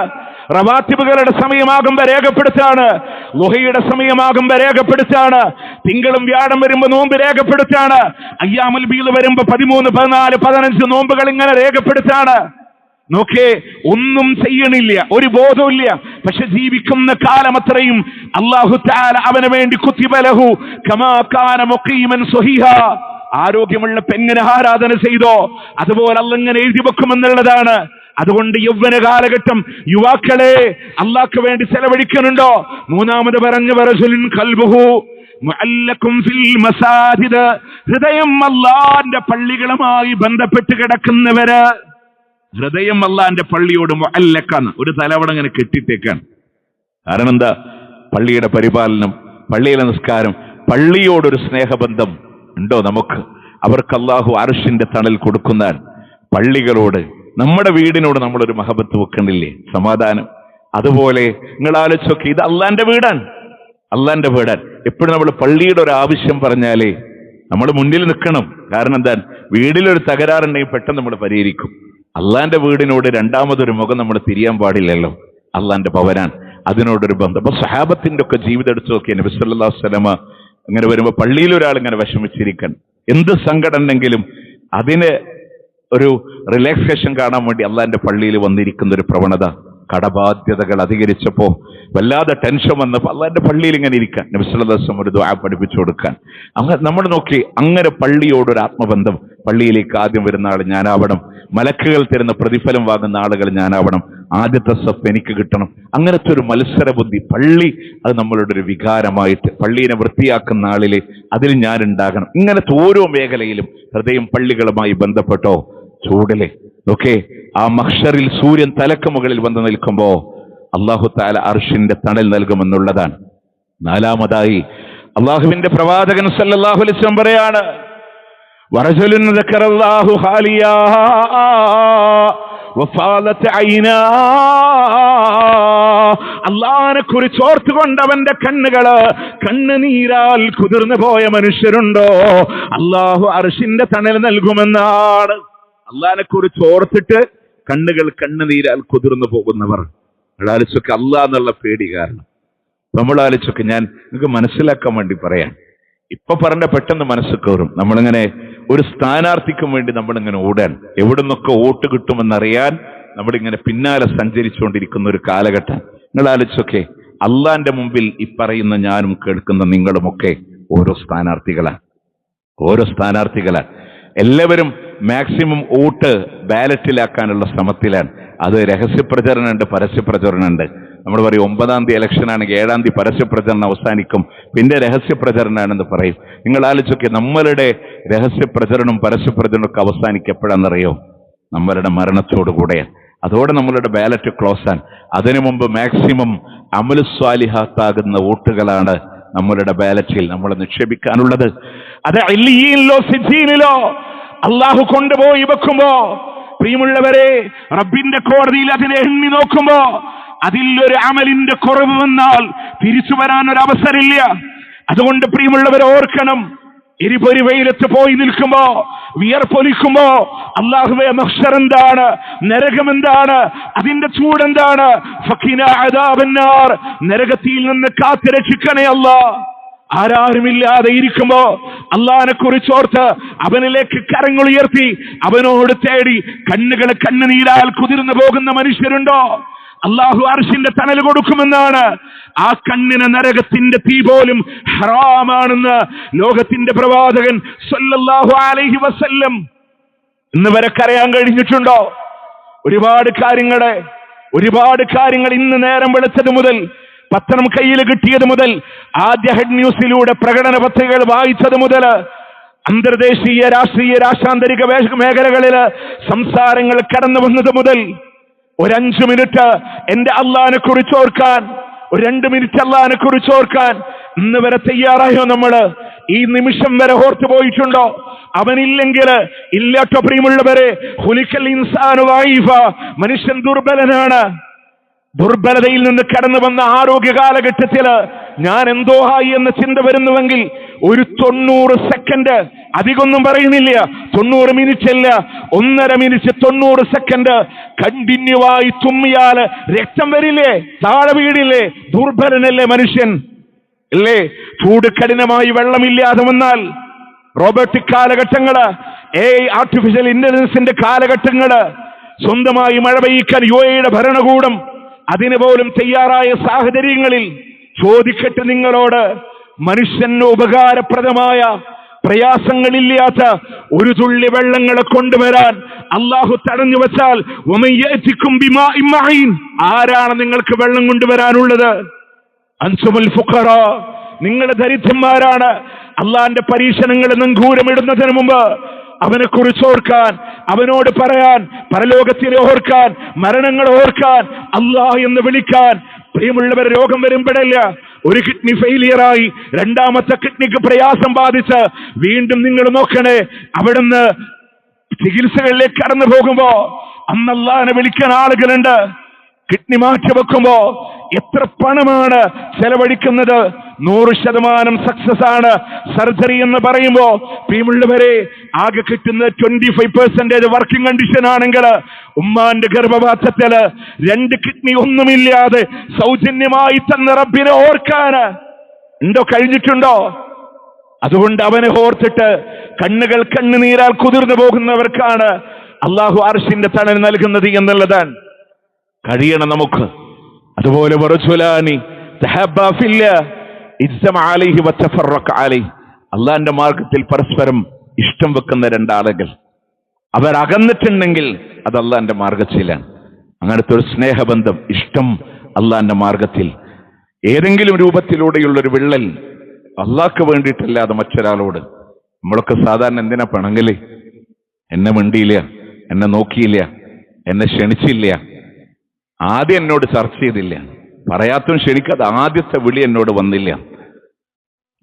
റവാത്തിബുകളുടെ സമയമാകുമ്പോ രേഖപ്പെടുത്താണ്. ളുഹയുടെ സമയമാകുമ്പോ രേഖപ്പെടുത്താണ്. തിങ്കളും വ്യാഴം വരുമ്പോ നോമ്പ് രേഖപ്പെടുത്താണ്. അയ്യാമുൽ ബീദ് വരുമ്പോ 13, 14, 15 നോമ്പുകൾ ഇങ്ങനെ രേഖപ്പെടുത്താണ്. നോക്കേ, ഒന്നും ചെയ്യണില്ല, ഒരു ബോധമില്ല. പക്ഷെ ജീവിക്കുന്ന കാലം അത്രയും അല്ലാഹു തആല അവന് വേണ്ടി കുതിബ ലഹു കമാ കാന മുഖീമൻ സ്വഹീഹ. ആരോഗ്യമുള്ള പെണ്ണിനെ ആരാധന ചെയ്തോ അതുപോലെ അല്ലാഹ് ഇങ്ങനെ എഴുതി വെക്കുമെന്നുള്ളതാണ്. അതുകൊണ്ട് യൗവന കാലഘട്ടം യുവാക്കളെ അള്ളാഹ്ക്ക് വേണ്ടി ചെലവഴിക്കുന്നുണ്ടോ? മൂന്നാമത് പറഞ്ഞു വറജുലുൻ ഖൽബുഹു മുഅല്ലഖുൻ ഫിൽ മസാജിദ്. ഹൃദയം അല്ലാഹുവിന്റെ പള്ളികളുമായി ബന്ധപ്പെട്ട് കിടക്കുന്നവര്. ഹൃദയം അല്ലാഹുവിന്റെ പള്ളിയോട് മുഅല്ലഖാണ്, ഒരു തലവണ ഇങ്ങനെ കെട്ടിത്തേക്കാണ്. കാരണം എന്താ? പള്ളിയുടെ പരിപാലനം, പള്ളിയിലെ നിസ്കാരം, പള്ളിയോടൊരു സ്നേഹബന്ധം ഉണ്ടോ നമുക്ക്? അവർക്ക് അല്ലാഹു അർശിന്റെ തണൽ കൊടുക്കുന്നതാണ്. പള്ളികളോട്, നമ്മുടെ വീടിനോട് നമ്മളൊരു മഹബത്ത് വെക്കണില്ലേ? സമാധാനം. അതുപോലെ നിങ്ങൾ ആലോചിച്ചൊക്കെ, ഇത് അള്ളാന്റെ വീടാണ്, അള്ളാന്റെ വീടാണ്. എപ്പോഴും നമ്മൾ പള്ളിയുടെ ഒരു ആവശ്യം പറഞ്ഞാലേ നമ്മൾ മുന്നിൽ നിൽക്കണം. കാരണം എന്താ? വീടിലൊരു തകരാറുണ്ടെങ്കിൽ പെട്ടെന്ന് നമ്മൾ പരിഹരിക്കും. അള്ളാന്റെ വീടിനോട് രണ്ടാമതൊരു മുഖം നമ്മൾ തിരിയാൻ പാടില്ലല്ലോ. അള്ളാന്റെ ഭവനാൻ, അതിനോടൊരു ബന്ധം. അപ്പൊ സഹാബത്തിന്റെ ഒക്കെ ജീവിതം എടുത്തു നോക്കിയ നബി സല്ലല്ലാഹു അലൈഹി വസല്ലമ ഇങ്ങനെ വരുമ്പോ പള്ളിയിൽ ഒരാൾ ഇങ്ങനെ വിഷമിച്ചിരിക്കാൻ, എന്ത് സങ്കടം ഉണ്ടെങ്കിലും അതിന് ഒരു റിലാക്സേഷൻ കാണാൻ വേണ്ടി അള്ളാന്റെ പള്ളിയിൽ വന്നിരിക്കുന്ന ഒരു പ്രവണത. കടബാധ്യതകൾ അധികരിച്ചപ്പോ വല്ലാതെ ടെൻഷൻ വന്നപ്പോ അള്ളാന്റെ പള്ളിയിൽ ഇങ്ങനെ ഇരിക്കാൻ നബി സല്ലല്ലാഹു അലൈഹി വസല്ലം ഒരു ദുആ പഠിപ്പിച്ചു കൊടുക്കാൻ. അങ്ങനെ നമ്മൾ നോക്കി, അങ്ങനെ പള്ളിയോടൊരു ആത്മബന്ധം. പള്ളിയിലേക്ക് ആദ്യം വരുന്ന ആൾ ഞാനാവണം, മലക്കുകൾ തരുന്ന പ്രതിഫലം വാങ്ങുന്ന ആളുകൾ ഞാനാവണം, ആദ്യത്തെ സഫ് എനിക്ക് കിട്ടണം. അങ്ങനത്തെ ഒരു മത്സര ബുദ്ധി, പള്ളി അത് നമ്മളുടെ ഒരു വികാരമായിട്ട്, പള്ളിയെ വൃത്തിയാക്കുന്ന ആളില് അതിൽ ഞാനുണ്ടാകണം. ഇങ്ങനത്തെ ഓരോ മേഖലയിലും ഹൃദയം പള്ളികളുമായി ബന്ധപ്പെട്ടോ ചൂടിലെ നോക്കേ, ആ മഹ്ശറിൽ സൂര്യൻ തലക്ക് മുകളിൽ വന്ന് നിൽക്കുമ്പോ അല്ലാഹു തആല അർശിന്റെ തണൽ നൽകുമെന്നുള്ളതാണ്. നാലാമതായി അള്ളാഹുവിന്റെ പ്രവാചകൻ സല്ലല്ലാഹു അലൈഹി വസല്ലം പറയാണ്, വറജുലുൻ ദക്കറല്ലാഹു ഖാലിയാ വഫാലത് ഐനാ. അള്ളാഹിനെ കുറിച്ച് ഓർത്തുകൊണ്ട് അവന്റെ കണ്ണുകള് കണ്ണുനീരാൽ കുതിർന്നു പോയ മനുഷ്യരുണ്ടോ? അള്ളാഹു അർശിന്റെ തണൽ നൽകുമെന്നാണ്. അള്ളാഹിനെ കുറിച്ച് ഓർത്തിട്ട് കണ്ണുകൾ കണ്ണുനീരാൽ കുതിർന്നു പോകുന്നവർ. ആലോചിച്ചൊക്കെ അള്ളാഹ് എന്നുള്ള പേടി കാരണം നമ്മൾ ആലോചിച്ചൊക്കെ, ഞാൻ നിങ്ങൾക്ക് മനസ്സിലാക്കാൻ വേണ്ടി പറയാൻ, ഇപ്പൊ പറഞ്ഞ പെട്ടെന്ന് മനസ്സ് കയറും. നമ്മളിങ്ങനെ ഒരു സ്ഥാനാർത്ഥിക്കും വേണ്ടി നമ്മളിങ്ങനെ ഓടാൻ, എവിടെ നിന്നൊക്കെ വോട്ട് കിട്ടുമെന്നറിയാൻ നമ്മളിങ്ങനെ പിന്നാലെ സഞ്ചരിച്ചുകൊണ്ടിരിക്കുന്ന ഒരു കാലഘട്ടം. നിങ്ങൾ ആലോചിച്ചൊക്കെ, അള്ളാന്റെ മുമ്പിൽ ഈ പറയുന്ന ഞാനും കേൾക്കുന്ന നിങ്ങളുമൊക്കെ ഓരോ സ്ഥാനാർത്ഥികളാണ്, ഓരോ സ്ഥാനാർത്ഥികളാണ്. എല്ലാവരും മാക്സിമം വോട്ട് ബാലറ്റിലാക്കാനുള്ള ശ്രമത്തിലാണ്. അത് രഹസ്യപ്രചരണമുണ്ട്, പരസ്യപ്രചരണമുണ്ട്. നമ്മൾ പറയും 9-ാം തീയതി ഇലക്ഷൻ ആണെങ്കിൽ 7-ാം തീയതി പരസ്യപ്രചരണം അവസാനിക്കും, പിന്നെ രഹസ്യപ്രചരണമാണെന്ന് പറയും. നിങ്ങൾ ആലോചിച്ചൊക്കെ, നമ്മളുടെ രഹസ്യപ്രചരണം പരസ്യപ്രചരണമൊക്കെ അവസാനിക്കപ്പെടാന്നറിയോ? നമ്മളുടെ മരണത്തോടുകൂടെ. അതോടെ നമ്മളുടെ ബാലറ്റ് ക്ലോസ് ആണ്. അതിനു മുമ്പ് മാക്സിമം അമലു സ്വാലിഹാത്താകുന്ന വോട്ടുകളാണ് നമ്മളുടെ ബാലറ്റിൽ നമ്മൾ നിക്ഷേപിക്കാനുള്ളത്. അത് ഇല്ലിയീനിലോ സിജീനിലോ അള്ളാഹു കൊണ്ടുപോയി വെക്കുമ്പോ, പ്രിയമുള്ളവരെ, റബ്ബിന്റെ കോടതിയിൽ അതിനെ എണ്ണി നോക്കുമ്പോ അതിൽ ഒരു അമലിന്റെ കുറവ് വന്നാൽ തിരിച്ചു വരാൻ ഒരു അവസരമില്ല. അതുകൊണ്ട് പ്രിയമുള്ളവരെ ഓർക്കണം, എരിപൊരി വെയിലത്ത് പോയി നിൽക്കുമ്പോ, വിയർപ്പൊലിക്കുമ്പോ, അല്ലാഹുവേ മഹ്ശർ എന്താണ്, നരകം എന്താണ്, അതിന്റെ ചൂടെന്താണ്, ഫഖിനാ അദാബന്നാർ, നരകത്തിൽ നിന്ന് കാത്ത് രക്ഷിക്കണേ അല്ലാഹ്. ആരാരുമില്ലാതെ ഇരിക്കുമ്പോ അള്ളാഹിനെ കുറിച്ചോർത്ത് അവനിലേക്ക് കരങ്ങൾ ഉയർത്തി അവനോട് തേടി കണ്ണുകളെ കണ്ണുനീരാൽ കുതിർന്നു പോകുന്ന മനുഷ്യരുണ്ടോ? അള്ളാഹു അർശിന്റെ തണൽ കൊടുക്കുമെന്നാണ്. ആ കണ്ണിന് നരകത്തിന്റെ തീ പോലും ഹറാമാണെന്ന് ലോകത്തിന്റെ പ്രവാചകൻ സല്ലല്ലാഹു അലൈഹി വസല്ലം ഇന്ന് വരെ കരയാൻ കഴിഞ്ഞിട്ടുണ്ടോ? ഒരുപാട് കാര്യങ്ങൾ ഇന്ന് നേരം വെളുത്തത് മുതൽ, പത്രം കയ്യിൽ കിട്ടിയത് മുതൽ, ആദ്യ ഹെഡ് ന്യൂസിലൂടെ പ്രകടന പത്രികകൾ വായിച്ചത് മുതൽ, അന്തർദേശീയ രാഷ്ട്രീയ രാഷ്ട്രാന്തരിക മേഖലകളില് സംസാരങ്ങൾ കടന്നു വന്നത് മുതൽ, ഒരു 5 മിനിറ്റ് എന്റെ അള്ളാഹിനെ കുറിച്ച് ഓർക്കാൻ, ഒരു 2 മിനിറ്റ് അള്ളാഹിനെ കുറിച്ച് ഓർക്കാൻ ഇന്ന് വരെ തയ്യാറായോ? നമ്മള് ഈ നിമിഷം വരെ ഓർത്തു പോയിട്ടുണ്ടോ? അവനില്ലെങ്കിൽ ഇല്ലാട്ടോ പ്രിയമുള്ളവരെ. ഖുലിഖൽ ഇൻസാനു ദഈഫ, മനുഷ്യൻ ദുർബലനാണ്. ദുർബലതയിൽ നിന്ന് കടന്നു വന്ന ആരോഗ്യ കാലഘട്ടത്തില് ഞാൻ എന്തോ ആയി എന്ന ചിന്ത വരുന്നുവെങ്കിൽ ഒരു 90 സെക്കൻഡ്, അധികമൊന്നും പറയുന്നില്ല, 90 മിനിറ്റ് അല്ല, 1.5 മിനിറ്റ് 90 സെക്കൻഡ് കണ്ടിന്യൂവായി തുമ്മിയാല് രക്തം വരില്ലേ? താഴെ വീടില്ലേ? ദുർബലനല്ലേ മനുഷ്യൻ? അല്ലേ? ചൂട് കഠിനമായി വെള്ളമില്ലാതെ വന്നാൽ, റോബോട്ടിക് കാലഘട്ടങ്ങള്, ആർട്ടിഫിഷ്യൽ ഇന്റലിജൻസിന്റെ കാലഘട്ടങ്ങള്, സ്വന്തമായി മഴ പെയ്യിക്കാൻ UAE ഭരണകൂടം അതിന് പോലും തയ്യാറായ സാഹചര്യങ്ങളിൽ ചോദിക്കട്ടെ നിങ്ങളോട്, മനുഷ്യന് ഉപകാരപ്രദമായ, പ്രയാസങ്ങളില്ലാത്ത ഒരു തുള്ളി വെള്ളങ്ങളെ കൊണ്ടുവരാൻ അള്ളാഹു തടഞ്ഞു വെച്ചാൽ ആരാണ് നിങ്ങൾക്ക് വെള്ളം കൊണ്ടുവരാനുള്ളത്? അൻസുമുൽ ഫുഖറാ, നിങ്ങളുടെ ദരിദ്രന്മാരാണ്. അള്ളാന്റെ പരീക്ഷണങ്ങൾ നങ്കൂരമിടുന്നതിന് മുമ്പ് അവനെ കുറിച്ച് ഓർക്കാൻ, അവനോട് പറയാൻ, പരലോകത്തിൽ ഓർക്കാൻ, മരണങ്ങൾ ഓർക്കാൻ, അല്ലാഹ് എന്ന് വിളിക്കാൻ. പ്രിയമുള്ളവർ, രോഗം വരുമ്പോഴല്ല, ഒരു കിഡ്നി ഫെയിലിയറായി, 2ാമത്തെ കിഡ്നിക്ക് പ്രയാസം ബാധിച്ച് വീണ്ടും നിങ്ങൾ നോക്കണേ, അവിടുന്ന് ചികിത്സകളിലേക്ക് കടന്നു പോകുമ്പോ അന്ന് അല്ലാഹനെ വിളിക്കാൻ ആളുകളുണ്ട്. കിഡ്നി മാറ്റി വെക്കുമ്പോ എത്ര പണമാണ് ചെലവഴിക്കുന്നത്? 100% സക്സസ് ആണ് സർജറി എന്ന് പറയുമ്പോ, പ്രിയമുള്ളവരെ, ആകെ കിട്ടുന്ന 25% വർക്കിംഗ് കണ്ടീഷൻ ആണെങ്കിൽ ഉമ്മാന്റെ ഗർഭപാത്രത്തില് 2 കിഡ്നി ഒന്നുമില്ലാതെ സൗജന്യമായി തന്ന റബ്ബിനെ ഓർക്കാന് ഉണ്ടോ? കഴിഞ്ഞിട്ടുണ്ടോ? അതുകൊണ്ട് അവനെ ഓർത്തിട്ട് കണ്ണുകൾ കണ്ണുനീരാൽ കുതിർന്നു പോകുന്നവർക്കാണ് അള്ളാഹു അർശിന്റെ തണൽ നൽകുന്നത് എന്നുള്ളതാണ്. കഴിയണം നമുക്ക്. അതുപോലെ അള്ളാന്റെ മാർഗത്തിൽ പരസ്പരം ഇഷ്ടം വെക്കുന്ന 2 ആളുകൾ, അവർ അകന്നിട്ടുണ്ടെങ്കിൽ അത് അള്ളാന്റെ മാർഗത്തിലാണ്. അങ്ങനത്തെ ഒരു സ്നേഹബന്ധം, ഇഷ്ടം അള്ളാന്റെ മാർഗത്തിൽ ഏതെങ്കിലും രൂപത്തിലൂടെയുള്ളൊരു വിള്ളൽ അള്ളാഹ്ക്ക് വേണ്ടിയിട്ടല്ലാതെ മറ്റൊരാളോട്. നമ്മളൊക്കെ സാധാരണ എന്തിനാ പിണങ്ങല്? എന്നെ മിണ്ടിയില്ല, എന്നെ നോക്കിയില്ല, എന്നെ ക്ഷണിച്ചില്ല, ആദ്യം എന്നോട് ചർച്ച ചെയ്തില്ല, പറയാത്തും ക്ഷണിക്കാതെ ആദ്യത്തെ വിളി എന്നോട് വന്നില്ല.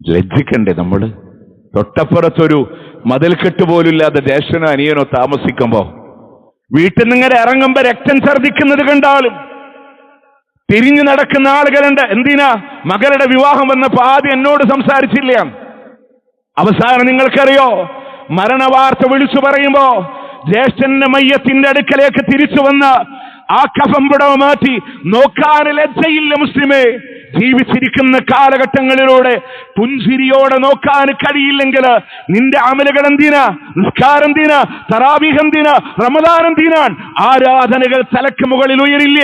ലജ്ജിക്കണ്ടേ നമ്മള്? തൊട്ടപ്പുറത്തൊരു മതിൽക്കെട്ട് പോലുമില്ലാതെ ജ്യേഷ്ഠനോ അനിയനോ താമസിക്കുമ്പോ വീട്ടിൽ നിന്ന് ഇങ്ങനെ ഇറങ്ങുമ്പോ രക്തം ഛർദിക്കുന്നത് കണ്ടാലും തിരിഞ്ഞു നടക്കുന്ന ആളുകളുണ്ട്. എന്തിനാ? മകളുടെ വിവാഹം വന്നപ്പോ ആദ്യം എന്നോട് സംസാരിച്ചില്ല. അവസാനം നിങ്ങൾക്കറിയോ, മരണവാർത്ത വിളിച്ചു പറയുമ്പോ ജ്യേഷ്ഠന്റെ മയ്യത്തിന്റെ അടുക്കലേക്ക് തിരിച്ചു വന്ന് ആ കഫം പുടവ മാറ്റി നോക്കാൻ ലജ്ജയില്ല മുസ്ലിമേ. ജീവിച്ചിരിക്കുന്ന കാലഘട്ടങ്ങളിലൂടെ പുഞ്ചിരിയോടെ നോക്കാൻ കഴിയില്ലെങ്കിൽ നിന്റെ അമലുകൾ എന്തിനാ? നിസ്കാരം എന്തിനാ? തറാവീഹ് എന്തിനാ? റമദാൻ എന്തിനാൻ? ആരാധനകൾ തലക്ക് മുകളിൽ ഉയരില്ല.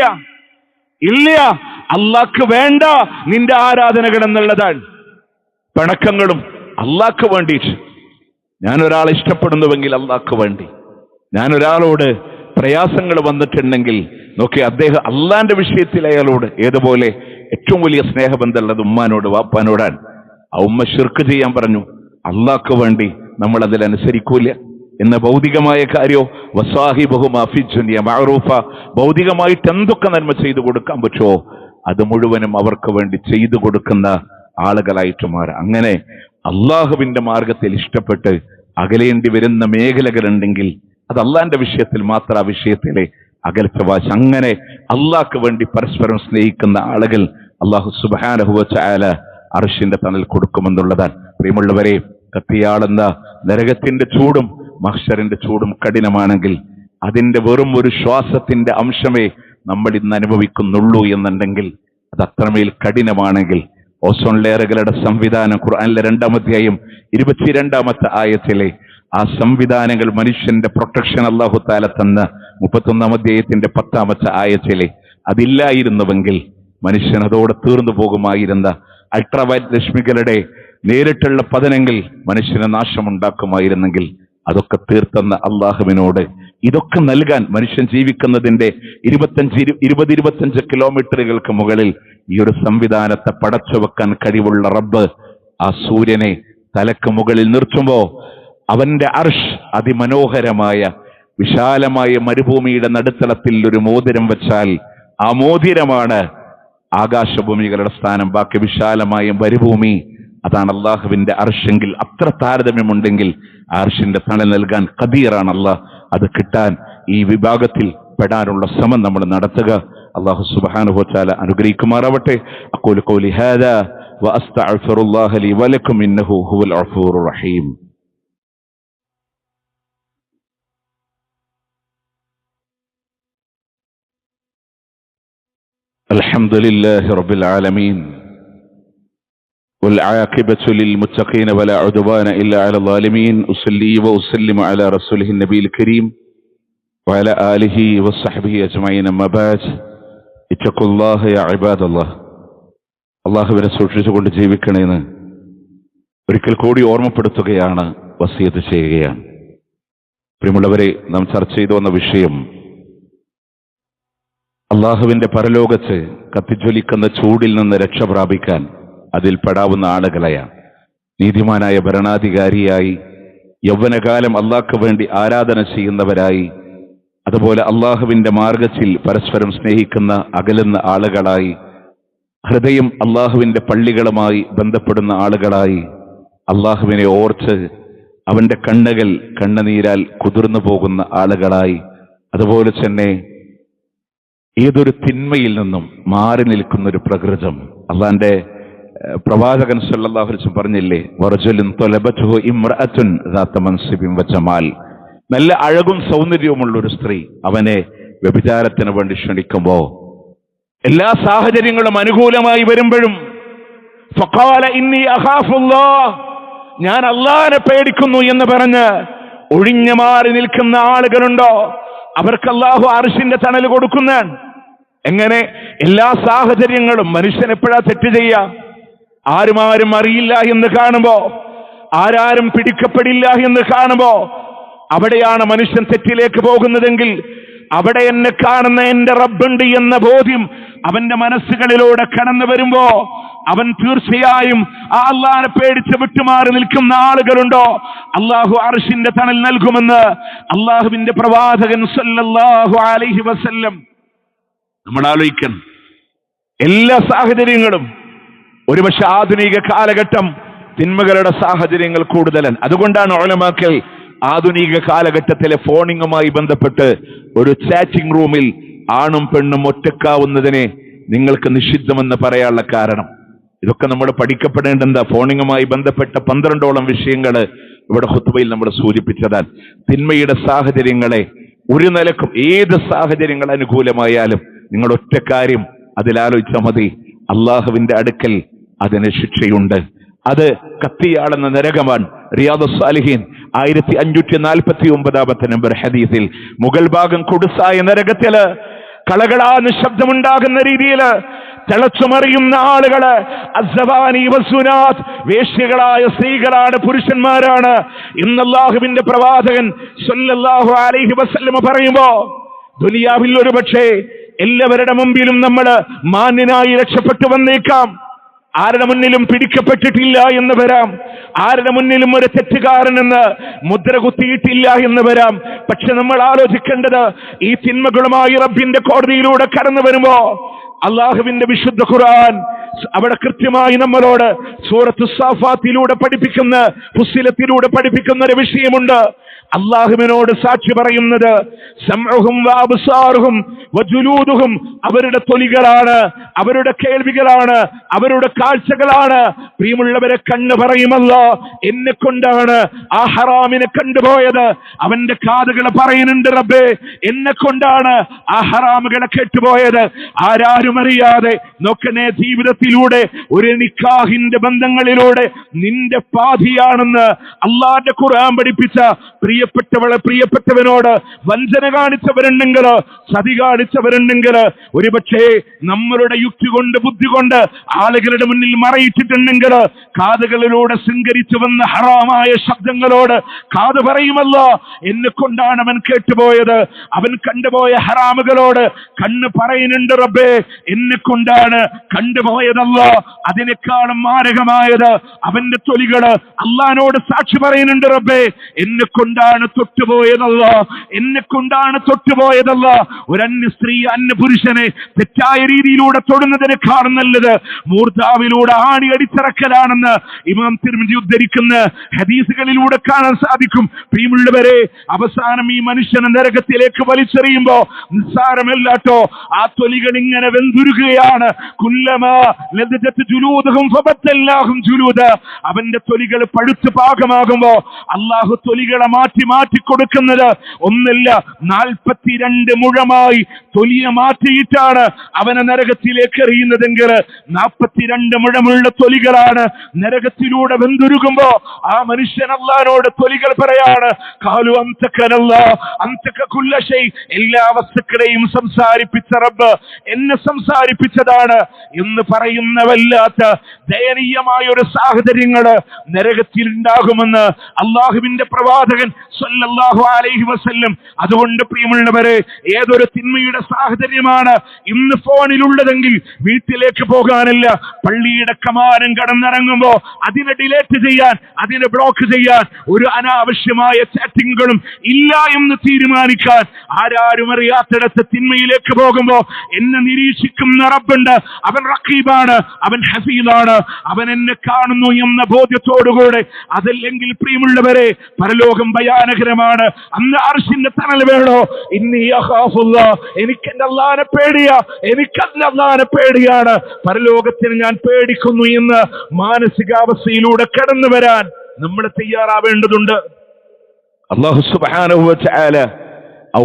ഇല്ല, അള്ളാഹ്ക്ക് വേണ്ട നിന്റെ ആരാധനകൾ എന്നുള്ളതാണ്. പിണക്കങ്ങളും അള്ളാഹ്ക്ക് വേണ്ടിയിട്ട്. ഞാൻ ഒരാളെ ഇഷ്ടപ്പെടുന്നുവെങ്കിൽ അള്ളാഹ്ക്ക് വേണ്ടി. ഞാൻ ഒരാളോട് പ്രയാസങ്ങൾ വന്നിട്ടുണ്ടെങ്കിൽ നോക്കി, അദ്ദേഹം അള്ളാന്റെ വിഷയത്തിൽ അയാളോട് ഏതുപോലെ ഏറ്റവും വലിയ സ്നേഹബന്ധമുള്ളത് ഉമ്മാനോട്, വാപ്പാനോടാണ്. ആ ഉമ്മ ശിർക്ക് ചെയ്യാൻ പറഞ്ഞു, അള്ളാഹ്ക്ക് വേണ്ടി നമ്മൾ അതിലനുസരിക്കൂല. എന്ന ഭൗതികമായ കാര്യോ വസാഹിബഹുമാ ഫിദ്ദുനിയ മഅറൂഫ, ഭൗതികമായിട്ട് എന്തൊക്കെ നന്മ ചെയ്തു കൊടുക്കാൻ പറ്റുമോ അത് മുഴുവനും അവർക്ക് വേണ്ടി ചെയ്തു കൊടുക്കുന്ന ആളുകളായിട്ട് മാറാം. അങ്ങനെ അള്ളാഹുവിന്റെ മാർഗത്തിൽ ഇഷ്ടപ്പെട്ട് അകലേണ്ടി വരുന്ന മേഖലകളുണ്ടെങ്കിൽ അത് അള്ളാന്റെ വിഷയത്തിൽ മാത്രം, ആ വിഷയത്തിലെ അകലത്തെ വാശി. അങ്ങനെ അള്ളാഹ്ക്ക് വേണ്ടി പരസ്പരം സ്നേഹിക്കുന്ന ആളുകൾ അള്ളാഹു സുബ്ഹാനഹു വ തആല അർശിന്റെ തണൽ കൊടുക്കുമെന്നുള്ളതാണ്. പ്രിയമുള്ളവരെ, കത്തിയാളുന്ന നരകത്തിന്റെ ചൂടും മഹ്ശറിന്റെ ചൂടും കഠിനമാണെങ്കിൽ അതിന്റെ വെറും ഒരു ശ്വാസത്തിന്റെ അംശമേ നമ്മൾ ഇന്ന് അനുഭവിക്കുന്നുള്ളൂ എന്നുണ്ടെങ്കിൽ അത് അത്രമേൽ കഠിനമാണെങ്കിൽ ഓസോൺ ലെയറുകളുടെ സംവിധാനം ഖുർആനിലെ 2-ാം അധ്യായം 22-ാമത്തെ ആയത്തിലെ ആ സംവിധാനങ്ങൾ മനുഷ്യന്റെ പ്രൊട്ടക്ഷൻ അല്ലാഹു തആല തന്ന 31-ാം അധ്യായത്തിന്റെ 10-ാമത്തെ ആയത്തിലെ അതില്ലായിരുന്നുവെങ്കിൽ മനുഷ്യൻ അതോടെ തീർന്നു പോകുമായിരുന്ന അൾട്രാവയലറ്റ് രശ്മികളുടെ നേരിട്ടുള്ള പതനങ്ങൾ മനുഷ്യന് നാശമുണ്ടാക്കുമായിരുന്നെങ്കിൽ അതൊക്കെ തീർത്തുന്ന അള്ളാഹുവിനോട് ഇതൊക്കെ നൽകാൻ മനുഷ്യൻ ജീവിക്കുന്നതിന്റെ 20-25 കിലോമീറ്ററുകൾക്ക് മുകളിൽ ഈ ഒരു സംവിധാനത്തെ പടച്ചു വെക്കാൻ കഴിവുള്ള റബ്ബ് ആ സൂര്യനെ തലക്ക് മുകളിൽ നിർത്തുമ്പോ അവന്റെ അർഷ് അതിമനോഹരമായ വിശാലമായ മരുഭൂമിയുടെ നടുത്തളത്തിൽ ഒരു മോതിരം വെച്ചാൽ ആ മോതിരമാണ് ആകാശഭൂമികളുടെ സ്ഥാനം. ബാക്കി വിശാലമായ മരുഭൂമി അതാണ് അള്ളാഹുവിന്റെ അർഷെങ്കിൽ അത്ര താരതമ്യമുണ്ടെങ്കിൽ അർഷിന്റെ തണൽ നൽകാൻ ഖദീറാണ് അള്ളാഹ്. അത് കിട്ടാൻ ഈ വിഭാഗത്തിൽ പെടാനുള്ള ശ്രമം നമ്മൾ നടത്തുക. അള്ളാഹു സുബ്ഹാനഹു വ തആല അനുഗ്രഹിക്കുമാറാവട്ടെ. അഖൂലു ഖൗലി ഹാദാ വഅസ്തഗ്ഫിറുല്ലാഹ ലി വലക്കും ഇന്നഹു ഹുവൽ ഗഫൂറുർ റഹീം. അൽഹംദുലില്ലാഹി റബ്ബിൽ ആലമീൻ والعاقبة للمتقين ولا عدوان إلا على الظالمين. أصلي وأسلم على رسوله النبي الكريم وعلى آله وصحبه أجمعين. أما بعد اتقوا الله يا عباد الله. അള്ളാഹുവിനെ സൂക്ഷിച്ചുകൊണ്ട് ജീവിക്കണമെന്ന് ഒരിക്കൽ കൂടി ഓർമ്മപ്പെടുത്തുകയാണ്, വസിയത്ത് ചെയ്യുകയാണ്. പ്രിയമുള്ളവരെ, നാം ചർച്ച ചെയ്തു വന്ന വിഷയം അള്ളാഹുവിന്റെ പരലോകത്ത് കത്തിജ്വലിക്കുന്ന ചൂടിൽ നിന്ന് രക്ഷ പ്രാപിക്കാൻ അതിൽ പെടാവുന്ന ആളുകളെയാണ്. നീതിമാനായ ഭരണാധികാരിയായി, യൗവനകാലം അള്ളാഹ്ക്ക് വേണ്ടി ആരാധന ചെയ്യുന്നവരായി, അതുപോലെ അള്ളാഹുവിന്റെ മാർഗത്തിൽ പരസ്പരം സ്നേഹിക്കുന്ന അകലുന്ന ആളുകളായി, ഹൃദയം അള്ളാഹുവിന്റെ പള്ളികളുമായി ബന്ധപ്പെടുന്ന ആളുകളായി, അള്ളാഹുവിനെ ഓർത്ത് അവന്റെ കണ്ണുകൾ കണ്ണുനീരാൽ കുതിർന്നു പോകുന്ന ആളുകളായി, അതുപോലെ തന്നെ ഏതൊരു തിന്മയിൽ നിന്നും മാറി നിൽക്കുന്ന ഒരു പ്രകൃതം. അള്ളാന്റെ പ്രവാചകൻ സല്ലല്ലാഹു അലൈഹി വസല്ലം പറഞ്ഞില്ലേ, വറജുലുൻ തലബതുഹു ഇംറഅത്തുൻ ദാത മൻസിബിൻ വജമാൽ, നല്ല അഴകും സൗന്ദര്യവുമുള്ള ഒരു സ്ത്രീ അവനെ വ്യഭിചാരത്തിന് വേണ്ടി ക്ഷണിക്കുമ്പോ എല്ലാ സാഹചര്യങ്ങളും അനുകൂലമായി വരുമ്പോഴും ഫഖാല ഇന്നി അഖാഫുല്ലാഹ്, ഞാൻ അല്ലാഹനെ പേടിക്കുന്നു എന്ന് പറഞ്ഞ് ഒഴിഞ്ഞു മാറി നിൽക്കുന്ന ആളുകളുണ്ടോ അവർക്ക് അല്ലാഹു അർശിന്റെ തണൽ കൊടുക്കുന്നതാണ്. എങ്ങനെ? എല്ലാ സാഹചര്യങ്ങളും മനുഷ്യൻ എപ്പോഴാ തെറ്റ് ചെയ്യാ? ആരും അറിയില്ല എന്ന് കാണുമ്പോ, ആരും പിടിക്കപ്പെടില്ല എന്ന് കാണുമ്പോ അവിടെയാണ് മനുഷ്യൻ തെറ്റിലേക്ക് പോകുന്നതെങ്കിൽ അവിടെ എന്നെ കാണുന്ന എന്റെ റബ്ബുണ്ട് എന്ന ബോധ്യം അവന്റെ മനസ്സുകളിലൂടെ കടന്നു വരുമ്പോ അവൻ തീർച്ചയായും ആ അല്ലാഹനെ പേടിച്ച് വിട്ടുമാറി നിൽക്കുന്ന ആളുകളുണ്ടോ അല്ലാഹു അർശിന്റെ തണൽ നൽകുമെന്ന് അല്ലാഹുവിന്റെ പ്രവാചകൻ സല്ലല്ലാഹു അലൈഹി വസല്ലം. നമ്മൾ ആലോചിക്കണം, എല്ലാ സാഹചര്യങ്ങളും ഒരുപക്ഷെ ആധുനിക കാലഘട്ടം തിന്മകളുടെ സാഹചര്യങ്ങൾ കൂടുതലാണ്. അതുകൊണ്ടാണ് ഉലമാക്കൾ ആധുനിക കാലഘട്ടത്തിലെ ഫോണിങ്ങുമായി ബന്ധപ്പെട്ട് ഒരു ചാറ്റിംഗ് റൂമിൽ ആണും പെണ്ണും ഒറ്റക്കാവുന്നതിനെ നിങ്ങൾക്ക് നിഷിദ്ധമെന്ന് പറയാനുള്ള കാരണം. ഇതൊക്കെ നമ്മൾ പഠിക്കപ്പെടേണ്ടെന്താ? ഫോണിങ്ങുമായി ബന്ധപ്പെട്ട 12ഓളം വിഷയങ്ങൾ ഇവിടെ ഖുത്ബയിൽ നമ്മൾ സൂചിപ്പിച്ചതാണ്. തിന്മയുടെ സാഹചര്യങ്ങളെ ഒരു നിലക്കും, ഏത് സാഹചര്യങ്ങൾ അനുകൂലമായാലും നിങ്ങൾ ഒറ്റ കാര്യം അതിലാലോചിച്ചാൽ മതി, അള്ളാഹുവിന്റെ അടുക്കൽ അതിന് ശിക്ഷയുണ്ട്. അത് കത്തിയാളുന്ന നരകമാണ്. റിയാദുസ് സാലിഹീൻ 1549 നമ്പർ ഹദീസിൽ മുഗൾ ഭാഗം കുടുസായ നരകത്തില് കളകളാന്ന് ശബ്ദമുണ്ടാകുന്ന രീതിയില് തിളച്ചുമറിയുന്ന ആളുകള് അസ്സവാനി വസുനാത്ത്, വേശ്യകളായ സ്ത്രീകളാണ്, പുരുഷന്മാരാണ് ഇന്ന് അല്ലാഹുവിന്റെ പ്രവാചകൻ സല്ലല്ലാഹു അലൈഹി വസല്ലം പറയുമ്പോ, ദുനിയാവിൽ ഒരു പക്ഷേ എല്ലാവരുടെ മുമ്പിലും നമ്മൾ മാന്യനായി രക്ഷപ്പെട്ടു വന്നേക്കാം, ആരുടെ മുന്നിലും പിടിക്കപ്പെട്ടിട്ടില്ല എന്ന് വരാം. ആരുടെ മുന്നിലും ഒരു തെറ്റുകാരനെന്ന് മുദ്ര കുത്തിയിട്ടില്ല എന്ന് വരാം. പക്ഷെ നമ്മൾ ആലോചിക്കേണ്ടത്, ഈ തിന്മകളുമായി റബ്ബിന്റെ കോടതിയിലൂടെ കടന്നു വരുമ്പോ അള്ളാഹുവിന്റെ വിശുദ്ധ ഖുർആൻ അവിടെ കൃത്യമായി നമ്മളോട് സൂറത്ത് സാഫാത്തിലൂടെ പഠിപ്പിക്കുന്ന, ഫുസ്സിലത്തിലൂടെ പഠിപ്പിക്കുന്ന ഒരു വിഷയമുണ്ട്. അള്ളാഹുവിനോട് സാക്ഷി പറയുന്നത് സമഉഹും വഅബ്സാറുഹും വജുലൂദുഹും, അവരുടെ തൊലികളാണ്, അവരുടെ കേൾവികളാണ്, അവരുടെ കാഴ്ചകളാണ്. പ്രിയമുള്ളവരെ, കണ്ണ് പറയുമല്ലോ, എന്നെ കൊണ്ടാണ് ആ ഹറാമിനെ കണ്ടുപോയത്. അവന്റെ കാതുകൾ പറയുന്നുണ്ട്, റബ്ബേ എന്നെ കൊണ്ടാണ് ആ ഹറാമുകളെ കേട്ടുപോയത്. ആരാരും അറിയാതെ നോക്കണേ, ജീവിതത്തിലൂടെ ഒരു നിക്കാഹിന്റെ ബന്ധങ്ങളിലൂടെ നിന്റെ പാതിയാണെന്ന് അള്ളാന്റെ ഖുർആൻ പഠിപ്പിച്ച പ്രിയപ്പെട്ടവളെ, പ്രിയപ്പെട്ടവനോട് വഞ്ചന കാണിച്ചവരുണ്ടെങ്കിൽ, ചതി കാണിച്ചവരുണ്ടെങ്കിൽ, ഒരുപക്ഷേ നമ്മളുടെ യുക്തി കൊണ്ട്, ബുദ്ധി കൊണ്ട് ആളുകളുടെ മുന്നിൽ മറയിച്ചിട്ടുണ്ടെങ്കിൽ, കാതുകളിലൂടെ ശൃംഗരിച്ചു വന്ന ഹറാമായ ശബ്ദങ്ങളോട് കാത് പറയുമല്ലോ, എന്നെ കൊണ്ടാണ് അവൻ കേട്ടുപോയത്. അവൻ കണ്ടുപോയ ഹറാമുകളോട് കണ്ണ് പറയുന്നുണ്ട്, റബ്ബേ എന്നെ കൊണ്ടാണ് കണ്ടുപോയതല്ലോ. അതിനേക്കാളും മാരകമായത് അവന്റെ തൊലികള് അള്ളാനോട് സാക്ഷി പറയുന്നുണ്ട്, റബ്ബേ എന്നെ കൊണ്ടാണ് തൊട്ടുപോയതല്ലോ, എന്നെ കൊണ്ടാണ് തൊട്ടുപോയതല്ലോ. ഒരു അന്യ സ്ത്രീ, അന്യ പുരുഷനെ തെറ്റായ രീതിയിലൂടെ തൊടുന്നതിനേക്കാളും നല്ലത് മൂർധാവിലൂടെ ആണി അടിച്ചിറക്കലാണെന്ന് ഇമാം തിർമിദി ഉദ്ധരിക്കുന്ന ഹദീസുകളിലൂടെ കാണാൻ സാധിക്കും. പ്രിയമുള്ളവരെ, അവസാനം ഈ മനുഷ്യനെ നരകത്തിലേക്ക് വലിച്ചെറിയുമ്പോ നിസ്സാരമല്ലാട്ടോ, ആ തൊലികൾ ഇങ്ങനെ വെന്തുരുകയാണ്. കുല്ലമാ ലദജത് ജുലൂദുഹും ഫബത്തൽനാഹും ജുലൂദ, അവന്റെ തൊലികൾ പഴുത്ത് പാകമാകുമ്പോ അള്ളാഹു തൊലികളെ മാറ്റി കൊടുക്കുന്നത് ഒന്നല്ല, 42 മുഴമായി തൊലിയെ മാറ്റിയിട്ടാണ് അവനെ നരകത്തിലേക്ക് എറിയുന്നതെങ്കിൽ 42 മുഴമുള്ള തൊലികളാണ് നരകത്തിലൂടെ വെന്തുരുകുമ്പോ ആ മനുഷ്യൻ അല്ലാഹുവോട് തൊലികൾ പറയാണ്, ഖാലു അൻതകനല്ലാ അൻതക കുല്ല ശൈ, എല്ലാ വസ്തുക്കളെയും സംസാരിപ്പിച്ച റബ്ബ് എന്നെ സംസാരിപ്പിച്ചതാണ് എന്ന് പറയുന്ന വല്ലാത്ത ദയനീയമായ ഒരു സാഹചര്യങ്ങൾ നരകത്തിൽ ഉണ്ടാകുമെന്ന് അള്ളാഹുവിന്റെ പ്രവാചകൻ സല്ലല്ലാഹു അലൈഹി വസല്ലം. അതുകൊണ്ട് പ്രിയമുള്ളവരെ, ഏതൊരു തിന്മയുടെ സാഹചര്യമാണ് ഇന്ന് ഫോണിലുള്ളതെങ്കിൽ വീട്ടിലേക്ക് പോകാനല്ല, പള്ളിയുടെ കമാനം കടന്നിറങ്ങുമ്പോ അതിനെ ഡിലേറ്റ് ചെയ്യാൻ, അതിനെ ബ്ലോക്ക് ചെയ്യാൻ, ഒരു അനാവശ്യമായ ചാറ്റിങ്ങുകളും ഇല്ല എന്ന് തീരുമാനിക്കാൻ, ആരാരും അറിയാത്തിടത്ത് തിന്മയിലേക്ക് പോകുമ്പോ എന്നെ നിരീക്ഷിക്കുന്ന റബ്ബുണ്ട്, അവൻ റഖീബാണ്, അവൻ ഹഫീദാണ്, അവൻ എന്നെ കാണുന്നു എന്ന ബോധ്യത്തോടുകൂടെ. അതല്ലെങ്കിൽ പ്രിയമുള്ളവരെ, പരലോകം ഭയാനകരമാണ്. അന്ന് അർശിന്റെ തണൽ വേണോ? ഇന്നി അഖാഫുല്ലാ, എനിക്ക് എന്റെ അല്ലാഹുവിനെ പേടിയാ, എനിക്ക് എന്റെ അല്ലാഹുവിനെ പേടിയാണ്, പരലോകത്തിന് ഞാൻ പേടിക്കുന്നു എന്ന് മാനസികാവസ്ഥയിലൂടെ കടന്നു വരാൻ നമ്മൾ തയ്യാറാവേണ്ടതുണ്ട്. അല്ലാഹു സുബ്ഹാനഹു വ തആല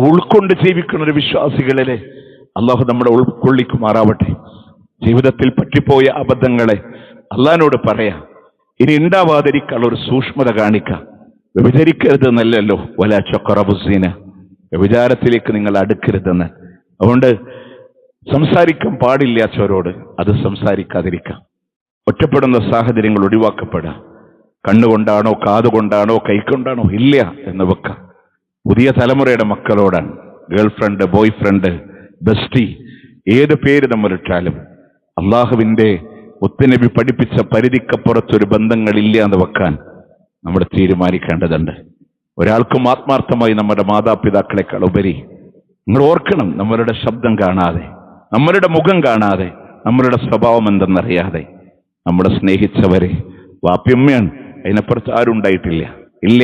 ഉൾക്കൊണ്ട് ജീവിക്കുന്ന ഒരു വിശ്വാസികളിലെ അല്ലാഹു നമ്മളെ ഉൾക്കൊള്ളിക്കുമാറാവട്ടെ. ജീവിതത്തിൽ പറ്റിപ്പോയ അബദ്ധങ്ങളെ അല്ലാഹുവിനോട് പറയാം, ഇനി ഉണ്ടാവാതിരിക്കാനുള്ള ഒരു സൂക്ഷ്മത കാണിക്കാം. വ്യഭിചരിക്കരുത് എന്നല്ലല്ലോ, വലാ തഖറബുസ്സിന, വ്യഭിചാരത്തിലേക്ക് നിങ്ങൾ അടുക്കരുതെന്ന്. അതുകൊണ്ട് സംസാരിക്കാൻ പാടില്ലാത്തവരോട് അത് സംസാരിക്കാതിരിക്കാം. ഒറ്റപ്പെടുന്ന സാഹചര്യങ്ങൾ ഒഴിവാക്കപ്പെടാം. കണ്ണുകൊണ്ടാണോ, കാതുകൊണ്ടാണോ, കൈക്കൊണ്ടാണോ ഇല്ല എന്ന് വെക്കാം. പുതിയ തലമുറയുടെ മക്കളോടാണ് girl friend, boy friend, bestie, ഏത് പേര് നമ്മളിട്ടാലും അള്ളാഹുവിന്റെ മുത്തുനബി പഠിപ്പിച്ച പരിധിക്കപ്പുറത്തൊരു ബന്ധങ്ങളില്ല എന്ന് വെക്കാൻ നമ്മൾ തീരുമാനിക്കേണ്ടതുണ്ട്. ഒരാൾക്കും ആത്മാർത്ഥമായി നമ്മുടെ മാതാപിതാക്കളെക്കാൾ ഉപരി നിങ്ങൾ ഓർക്കണം, നമ്മളുടെ ശബ്ദം കാണാതെ, നമ്മളുടെ മുഖം കാണാതെ, നമ്മളുടെ സ്വഭാവം എന്തെന്നറിയാതെ നമ്മളെ സ്നേഹിച്ചവരെ വാപ്യമ്മയാണ്, അതിനപ്പുറത്ത് ആരും ഉണ്ടായിട്ടില്ല. ഇല്ല,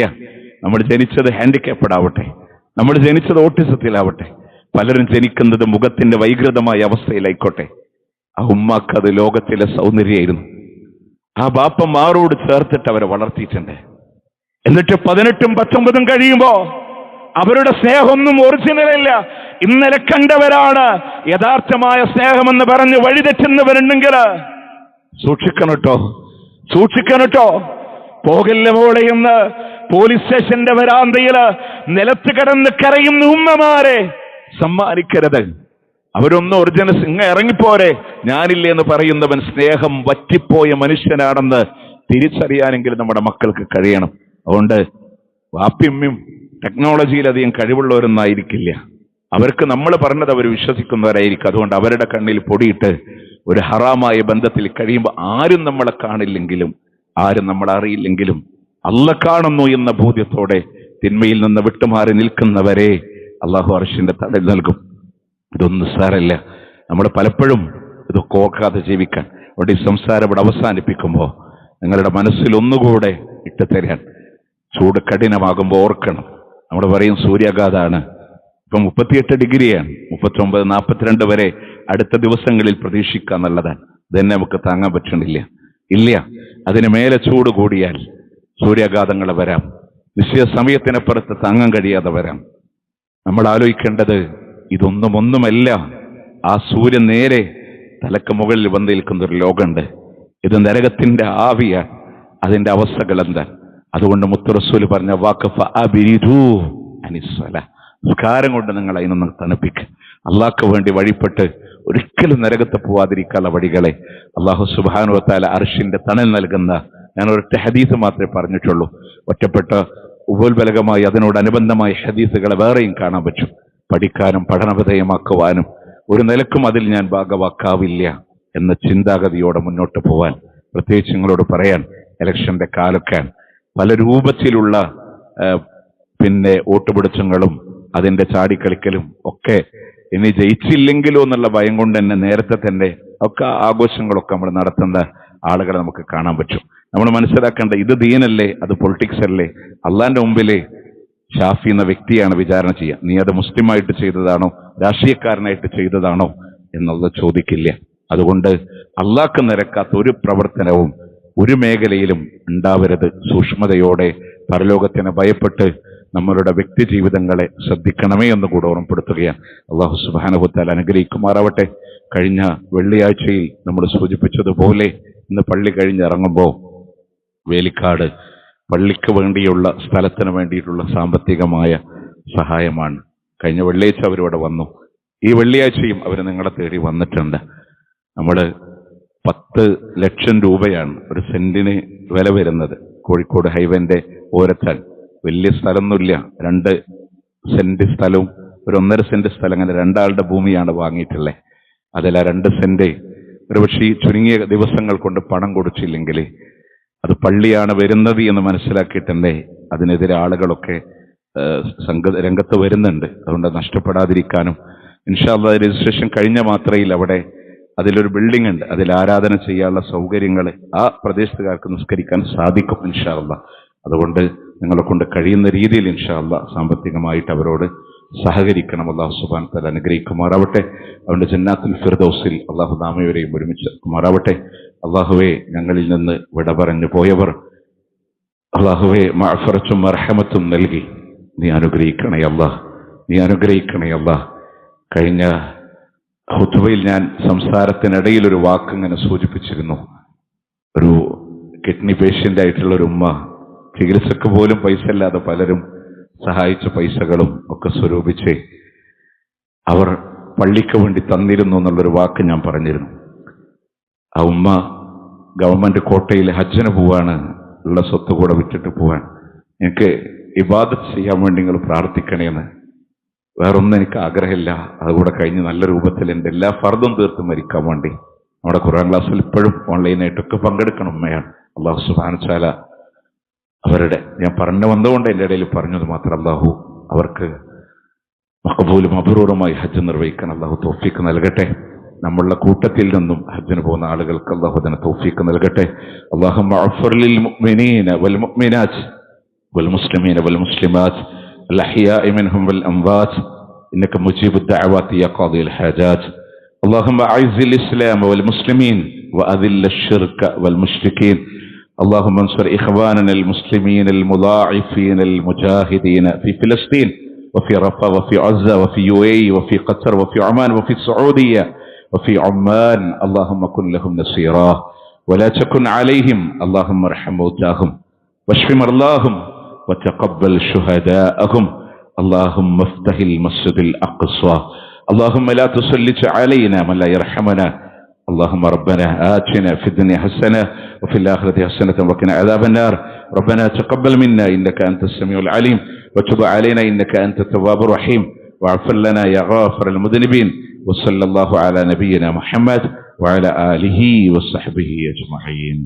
നമ്മൾ ജനിച്ചത് ഹാൻഡിക്യാപ്ഡ് ആവട്ടെ, നമ്മൾ ജനിച്ചത് ഓട്ടിസത്തിലാവട്ടെ, പലരും ജനിക്കുന്നത് മുഖത്തിന്റെ വൈകൃതമായ അവസ്ഥയിലായിക്കോട്ടെ, ആ ഉമ്മാക്ക് അത് ലോകത്തിലെ സൗന്ദര്യമായിരുന്നു. ആ ബാപ്പമാരോട് ചേർത്തിട്ട് അവരെ വളർത്തിയിട്ടുണ്ട്. എന്നിട്ട് 18ഉം 19ഉം കഴിയുമ്പോ അവരുടെ സ്നേഹമൊന്നും ഒറിജിനലല്ല, ഇന്നലെ കണ്ടവരാണ് യഥാർത്ഥമായ സ്നേഹമെന്ന് പറഞ്ഞ് വഴിതെറ്റുന്നവരുണ്ടെങ്കിൽ സൂക്ഷിക്കണട്ടോ, സൂക്ഷിക്കണട്ടോ. പോകല്ല മോളെ എന്ന് പോലീസ് സ്റ്റേഷന്റെ വരാന്തയില് നിലത്ത് കിടന്ന് കരയുന്ന ഉമ്മമാരെ സമ്മാനിക്കരുത്. അവരൊന്നും ഒറിജിനൽ ഇങ്ങ ഇറങ്ങിപ്പോരെ, ഞാനില്ലേ എന്ന് പറയുന്നവൻ സ്നേഹം വറ്റിപ്പോയ മനുഷ്യനാണെന്ന് തിരിച്ചറിയാനെങ്കിലും നമ്മുടെ മക്കൾക്ക് കഴിയണം. അതുകൊണ്ട് വാപ്പിയമ്മയും ടെക്നോളജിയിലധികം കഴിവുള്ളവരൊന്നും ആയിരിക്കില്ല. അവർക്ക് നമ്മൾ പറഞ്ഞത് അവർ വിശ്വസിക്കുന്നവരായിരിക്കും. അതുകൊണ്ട് അവരുടെ കണ്ണിൽ പൊടിയിട്ട് ഒരു ഹറാമായ ബന്ധത്തിൽ കഴിയുമ്പോൾ ആരും നമ്മളെ കാണില്ലെങ്കിലും ആരും നമ്മൾ അറിയില്ലെങ്കിലും അള്ള കാണുന്നു എന്ന ബോധ്യത്തോടെ തിന്മയിൽ നിന്ന് വിട്ടുമാറി നിൽക്കുന്നവരെ അള്ളാഹു അർശിന്റെ തണൽ നൽകും. ഇതൊന്നും സാരല്ല. നമ്മൾ പലപ്പോഴും ഇതൊക്കെ ഓർക്കാതെ ജീവിക്കാൻ. അവിടെ ഈ സംസാരം ഇവിടെ അവസാനിപ്പിക്കുമ്പോൾ നിങ്ങളുടെ മനസ്സിൽ ഒന്നുകൂടെ ഇട്ടുതരാൻ, ചൂട് കഠിനമാകുമ്പോൾ ഓർക്കണം. നമ്മൾ പറയും സൂര്യാഘാതാണ്. ഇപ്പം 38 ഡിഗ്രിയാണ്, 39, 42 വരെ അടുത്ത ദിവസങ്ങളിൽ പ്രതീക്ഷിക്കുക എന്നുള്ളതാണ്. ഇതന്നെ നമുക്ക് താങ്ങാൻ പറ്റണില്ല. ഇല്ല, അതിന് മേലെ ചൂട് കൂടിയാൽ സൂര്യാഘാതങ്ങൾ വരാം, നിശ്ചയ സമയത്തിനപ്പുറത്ത് താങ്ങാൻ കഴിയാതെ വരാം. നമ്മൾ ആലോചിക്കേണ്ടത് ഒന്നുമല്ല. ആ സൂര്യൻ നേരെ തലക്ക് മുകളിൽ വന്ന് നിൽക്കുന്ന ഒരു ലോകമുണ്ട്. ഇത് നരകത്തിന്റെ ആവിയാണ്. അതിന്റെ അവസ്ഥകൾ എന്താ? അതുകൊണ്ട് മുത്ത് റസൂൽ പറഞ്ഞ വാക്ക് നിസ്കാരം കൊണ്ട് നിങ്ങൾ അതിനൊന്ന് തണുപ്പിക്കുക. അള്ളാഹ്ക്ക് വേണ്ടി വഴിപ്പെട്ട് ഒരിക്കലും നരകത്ത് പോവാതിരിക്കാനുള്ള വഴികളെ അള്ളാഹു സുബ്ഹാനഹു വ തആല അർശിന്റെ തണൽ നൽകുന്ന, ഞാൻ ഒരൊറ്റ ഹദീസ് മാത്രമേ പറഞ്ഞിട്ടുള്ളൂ. ഒറ്റപ്പെട്ട ഉപോത്ബലകമായി അതിനോടനുബന്ധമായ ഹദീസുകളെ വേറെയും കാണാൻ പറ്റും. പഠിക്കാനും പഠനവിധേയമാക്കുവാനും ഒരു നിലക്കും അതിൽ ഞാൻ ഭാഗവാക്കാവില്ല എന്ന ചിന്താഗതിയോടെ മുന്നോട്ട് പോവാൻ പ്രത്യേകിച്ച് നിങ്ങളോട് പറയാൻ, ഇലക്ഷന്റെ കാലൊക്കെയാണ്. പല രൂപത്തിലുള്ള ഓട്ടുപിടുത്തങ്ങളും അതിന്റെ ചാടിക്കളിക്കലും ഒക്കെ ഇനി ജയിച്ചില്ലെങ്കിലോ എന്നുള്ള ഭയം കൊണ്ട് തന്നെ നേരത്തെ തന്നെ ഒക്കെ ആഘോഷങ്ങളൊക്കെ നമ്മൾ നടത്തുന്ന ആളുകളെ നമുക്ക് കാണാൻ പറ്റും. നമ്മൾ മനസ്സിലാക്കേണ്ട, ഇത് ദീനല്ലേ, അത് പൊളിറ്റിക്സ് അല്ലേ? അള്ളാന്റെ മുമ്പിലെ ഷാഫി എന്ന വ്യക്തിയാണ് വിചാരണ ചെയ്യുക. നീ അത് മുസ്ലിമായിട്ട് ചെയ്തതാണോ രാഷ്ട്രീയക്കാരനായിട്ട് ചെയ്തതാണോ എന്നുള്ളത് ചോദിക്കില്ല. അതുകൊണ്ട് അള്ളാഹ്ക്ക് നിരക്കാത്ത ഒരു പ്രവർത്തനവും ഒരു മേഖലയിലും ഉണ്ടാവരുത്. സൂക്ഷ്മതയോടെ പരലോകത്തിനെ ഭയപ്പെട്ട് നമ്മളുടെ വ്യക്തി ജീവിതങ്ങളെ ശ്രദ്ധിക്കണമേ എന്ന് കൂടെ ഓർമ്മപ്പെടുത്തുകയാണ്. അള്ളാഹു സുബ്ഹാനഹു വ തആല അനുഗ്രഹിക്കുമാറാവട്ടെ. കഴിഞ്ഞ വെള്ളിയാഴ്ചയിൽ നമ്മൾ സൂചിപ്പിച്ചതുപോലെ ഇന്ന് പള്ളി കഴിഞ്ഞിറങ്ങുമ്പോൾ വേലിക്കാട് പള്ളിക്ക് വേണ്ടിയുള്ള സ്ഥലത്തിന് വേണ്ടിയിട്ടുള്ള സാമ്പത്തികമായ സഹായമാണ്. കഴിഞ്ഞ വെള്ളിയാഴ്ച അവരിവിടെ വന്നു. ഈ വെള്ളിയാഴ്ചയും അവർ നിങ്ങളെ തേടി വന്നിട്ടുണ്ട്. നമ്മൾ 10 ലക്ഷം രൂപയാണ് ഒരു സെന്റിന് വില വരുന്നത്. കോഴിക്കോട് ഹൈവേന്റെ ഓരത്താൻ വലിയ സ്ഥലമൊന്നുമില്ല. 2 സെന്റ് സ്ഥലവും ഒരു 1.5 സെന്റ് സ്ഥലം, അങ്ങനെ 2 ആളുടെ ഭൂമിയാണ് വാങ്ങിയിട്ടുള്ളത്. അതിൽ 2 സെന്റ് ഒരുപക്ഷെ ഈ ചുരുങ്ങിയ ദിവസങ്ങൾ കൊണ്ട് പണം കൊടുച്ചില്ലെങ്കിൽ അത് പള്ളിയാണ് വരുന്നത് എന്ന് മനസ്സിലാക്കിയിട്ടല്ലേ അതിനെതിരെ ആളുകളൊക്കെ രംഗത്ത് വരുന്നുണ്ട്. അതുകൊണ്ട് നഷ്ടപ്പെടാതിരിക്കാനും ഇൻഷാ അല്ലാഹ് രജിസ്ട്രേഷൻ കഴിഞ്ഞ മാത്രയിൽ അവിടെ അതിലൊരു ബിൽഡിംഗ് ഉണ്ട്. അതിൽ ആരാധന ചെയ്യാനുള്ള സൗകര്യങ്ങൾ ആ പ്രദേശത്തുകാർക്ക് നിസ്കരിക്കാൻ സാധിക്കും ഇൻഷാ അല്ലാഹ്. അതുകൊണ്ട് നിങ്ങളെ കൊണ്ട് കഴിയുന്ന രീതിയിൽ ഇൻഷാ അല്ലാഹ് സാമ്പത്തികമായിട്ട് അവരോട് സഹകരിക്കണം. അല്ലാഹു സുബ്ഹാനഹു വ തആല അനുഗ്രഹിക്കുമാറാവട്ടെ. അവന്റെ ജന്നാത്തുൽ ഫിർദൗസിൽ അല്ലാഹു നാമവരെയും ഒരുമിച്ച് കുമാറാവട്ടെ. അല്ലാഹുവേ, ഞങ്ങളിൽ നിന്ന് വിട പറഞ്ഞു പോയവർ അല്ലാഹുവേ മഅഫറത്തും മർഹമത്തും നൽകി നീ അനുഗ്രഹിക്കണേ അല്ലാഹ്, നീ അനുഗ്രഹിക്കണേ അല്ലാഹ്. കഴിഞ്ഞ ഖുതുബയിൽ ഞാൻ സംസാരത്തിനിടയിൽ ഒരു വാക്ക് ഇങ്ങനെ സൂചിപ്പിച്ചിരുന്നു. ഒരു കിഡ്നി പേഷ്യന്റ് ആയിട്ടുള്ള ഒരു ഉമ്മ, ചികിത്സക്ക് പോലും പൈസ ഇല്ലാതെ പലരും സഹായിച്ച പൈസകളും ഒക്കെ സ്വരൂപിച്ച് അവർ പള്ളിക്ക് വേണ്ടി തന്നിരുന്നു എന്നുള്ളൊരു വാക്ക് ഞാൻ പറഞ്ഞിരുന്നു. ആ ഉമ്മ ഗവൺമെന്റ് കോട്ടയിൽ ഹജ്ജിന് പോവാണ്, ഉള്ള സ്വത്ത് കൂടെ വിറ്റിട്ട് പോവാൻ. എനിക്ക് ഇബാദത്ത് ചെയ്യാൻ വേണ്ടി നിങ്ങൾ പ്രാർത്ഥിക്കണേന്ന്. വേറൊന്നും എനിക്ക് ആഗ്രഹമില്ല. അതുകൂടെ കഴിഞ്ഞ് നല്ല രൂപത്തിൽ എൻ്റെ എല്ലാ ഫർദും തീർത്ത് മരിക്കാൻ വേണ്ടി നമ്മുടെ ഖുർആൻ ക്ലാസ്സിൽ ഇപ്പോഴും ഓൺലൈനായിട്ടൊക്കെ പങ്കെടുക്കണം ഉമ്മയാണ്. അല്ലാഹു സുബ്ഹാനഹു വ തആല അവരുടെ, ഞാൻ പറഞ്ഞു വന്നുകൊണ്ട് എൻ്റെ ഇടയിൽ പറഞ്ഞത് മാത്രം, അല്ലാഹു അവർക്ക് മഖബൂലും മബ്റൂറുമായി ഹജ്ജ് നിർവഹിക്കാൻ അല്ലാഹു തൗഫീഖ് നൽകട്ടെ. നമ്മളുടെ കൂട്ടത്തിൽ നിന്നും ഹജ്ജിന് പോകുന്ന ആളുകൾക്ക് അല്ലാഹു അതിന് തൗഫീഖ് നൽകട്ടെ. അല്ലാഹുമ്മ അഗ്ഫിർ ലിൽ മുഅ്മിനീന വൽ മുഅ്മിനാത്ത് വൽ മുസ്ലിമീന വൽ മുസ്ലിമാത്ത് الأحياء منهم والأموات إنك مجيب الدعوات يا قاضي الحاجات. اللهم أعز الإسلام والمسلمين وأذل الشرك والمشركين. اللهم انصر إخواننا المسلمين المضاعفين المجاهدين في فلسطين وفي رفح وفي عزة وفي UAE وفي قطر وفي عمان وفي السعودية وفي عمان. اللهم كن لهم نصيرا ولا تكن عليهم. اللهم ارحم موتاهم واشف مرضاهم وتقبل شهداءهم. اللهم افتح المسجد الأقصى. اللهم لا تسلط علينا من لا يرحمنا. اللهم ربنا آتنا في الدنيا حسنة وفي الآخرة حسنة وقنا عذاب النار. ربنا تقبل منا إنك أنت السميع العليم وتب علينا إنك أنت التواب الرحيم واغفر لنا يا غافر المذنبين. وصلى الله على نبينا محمد وعلى آله وصحبه أجمعين.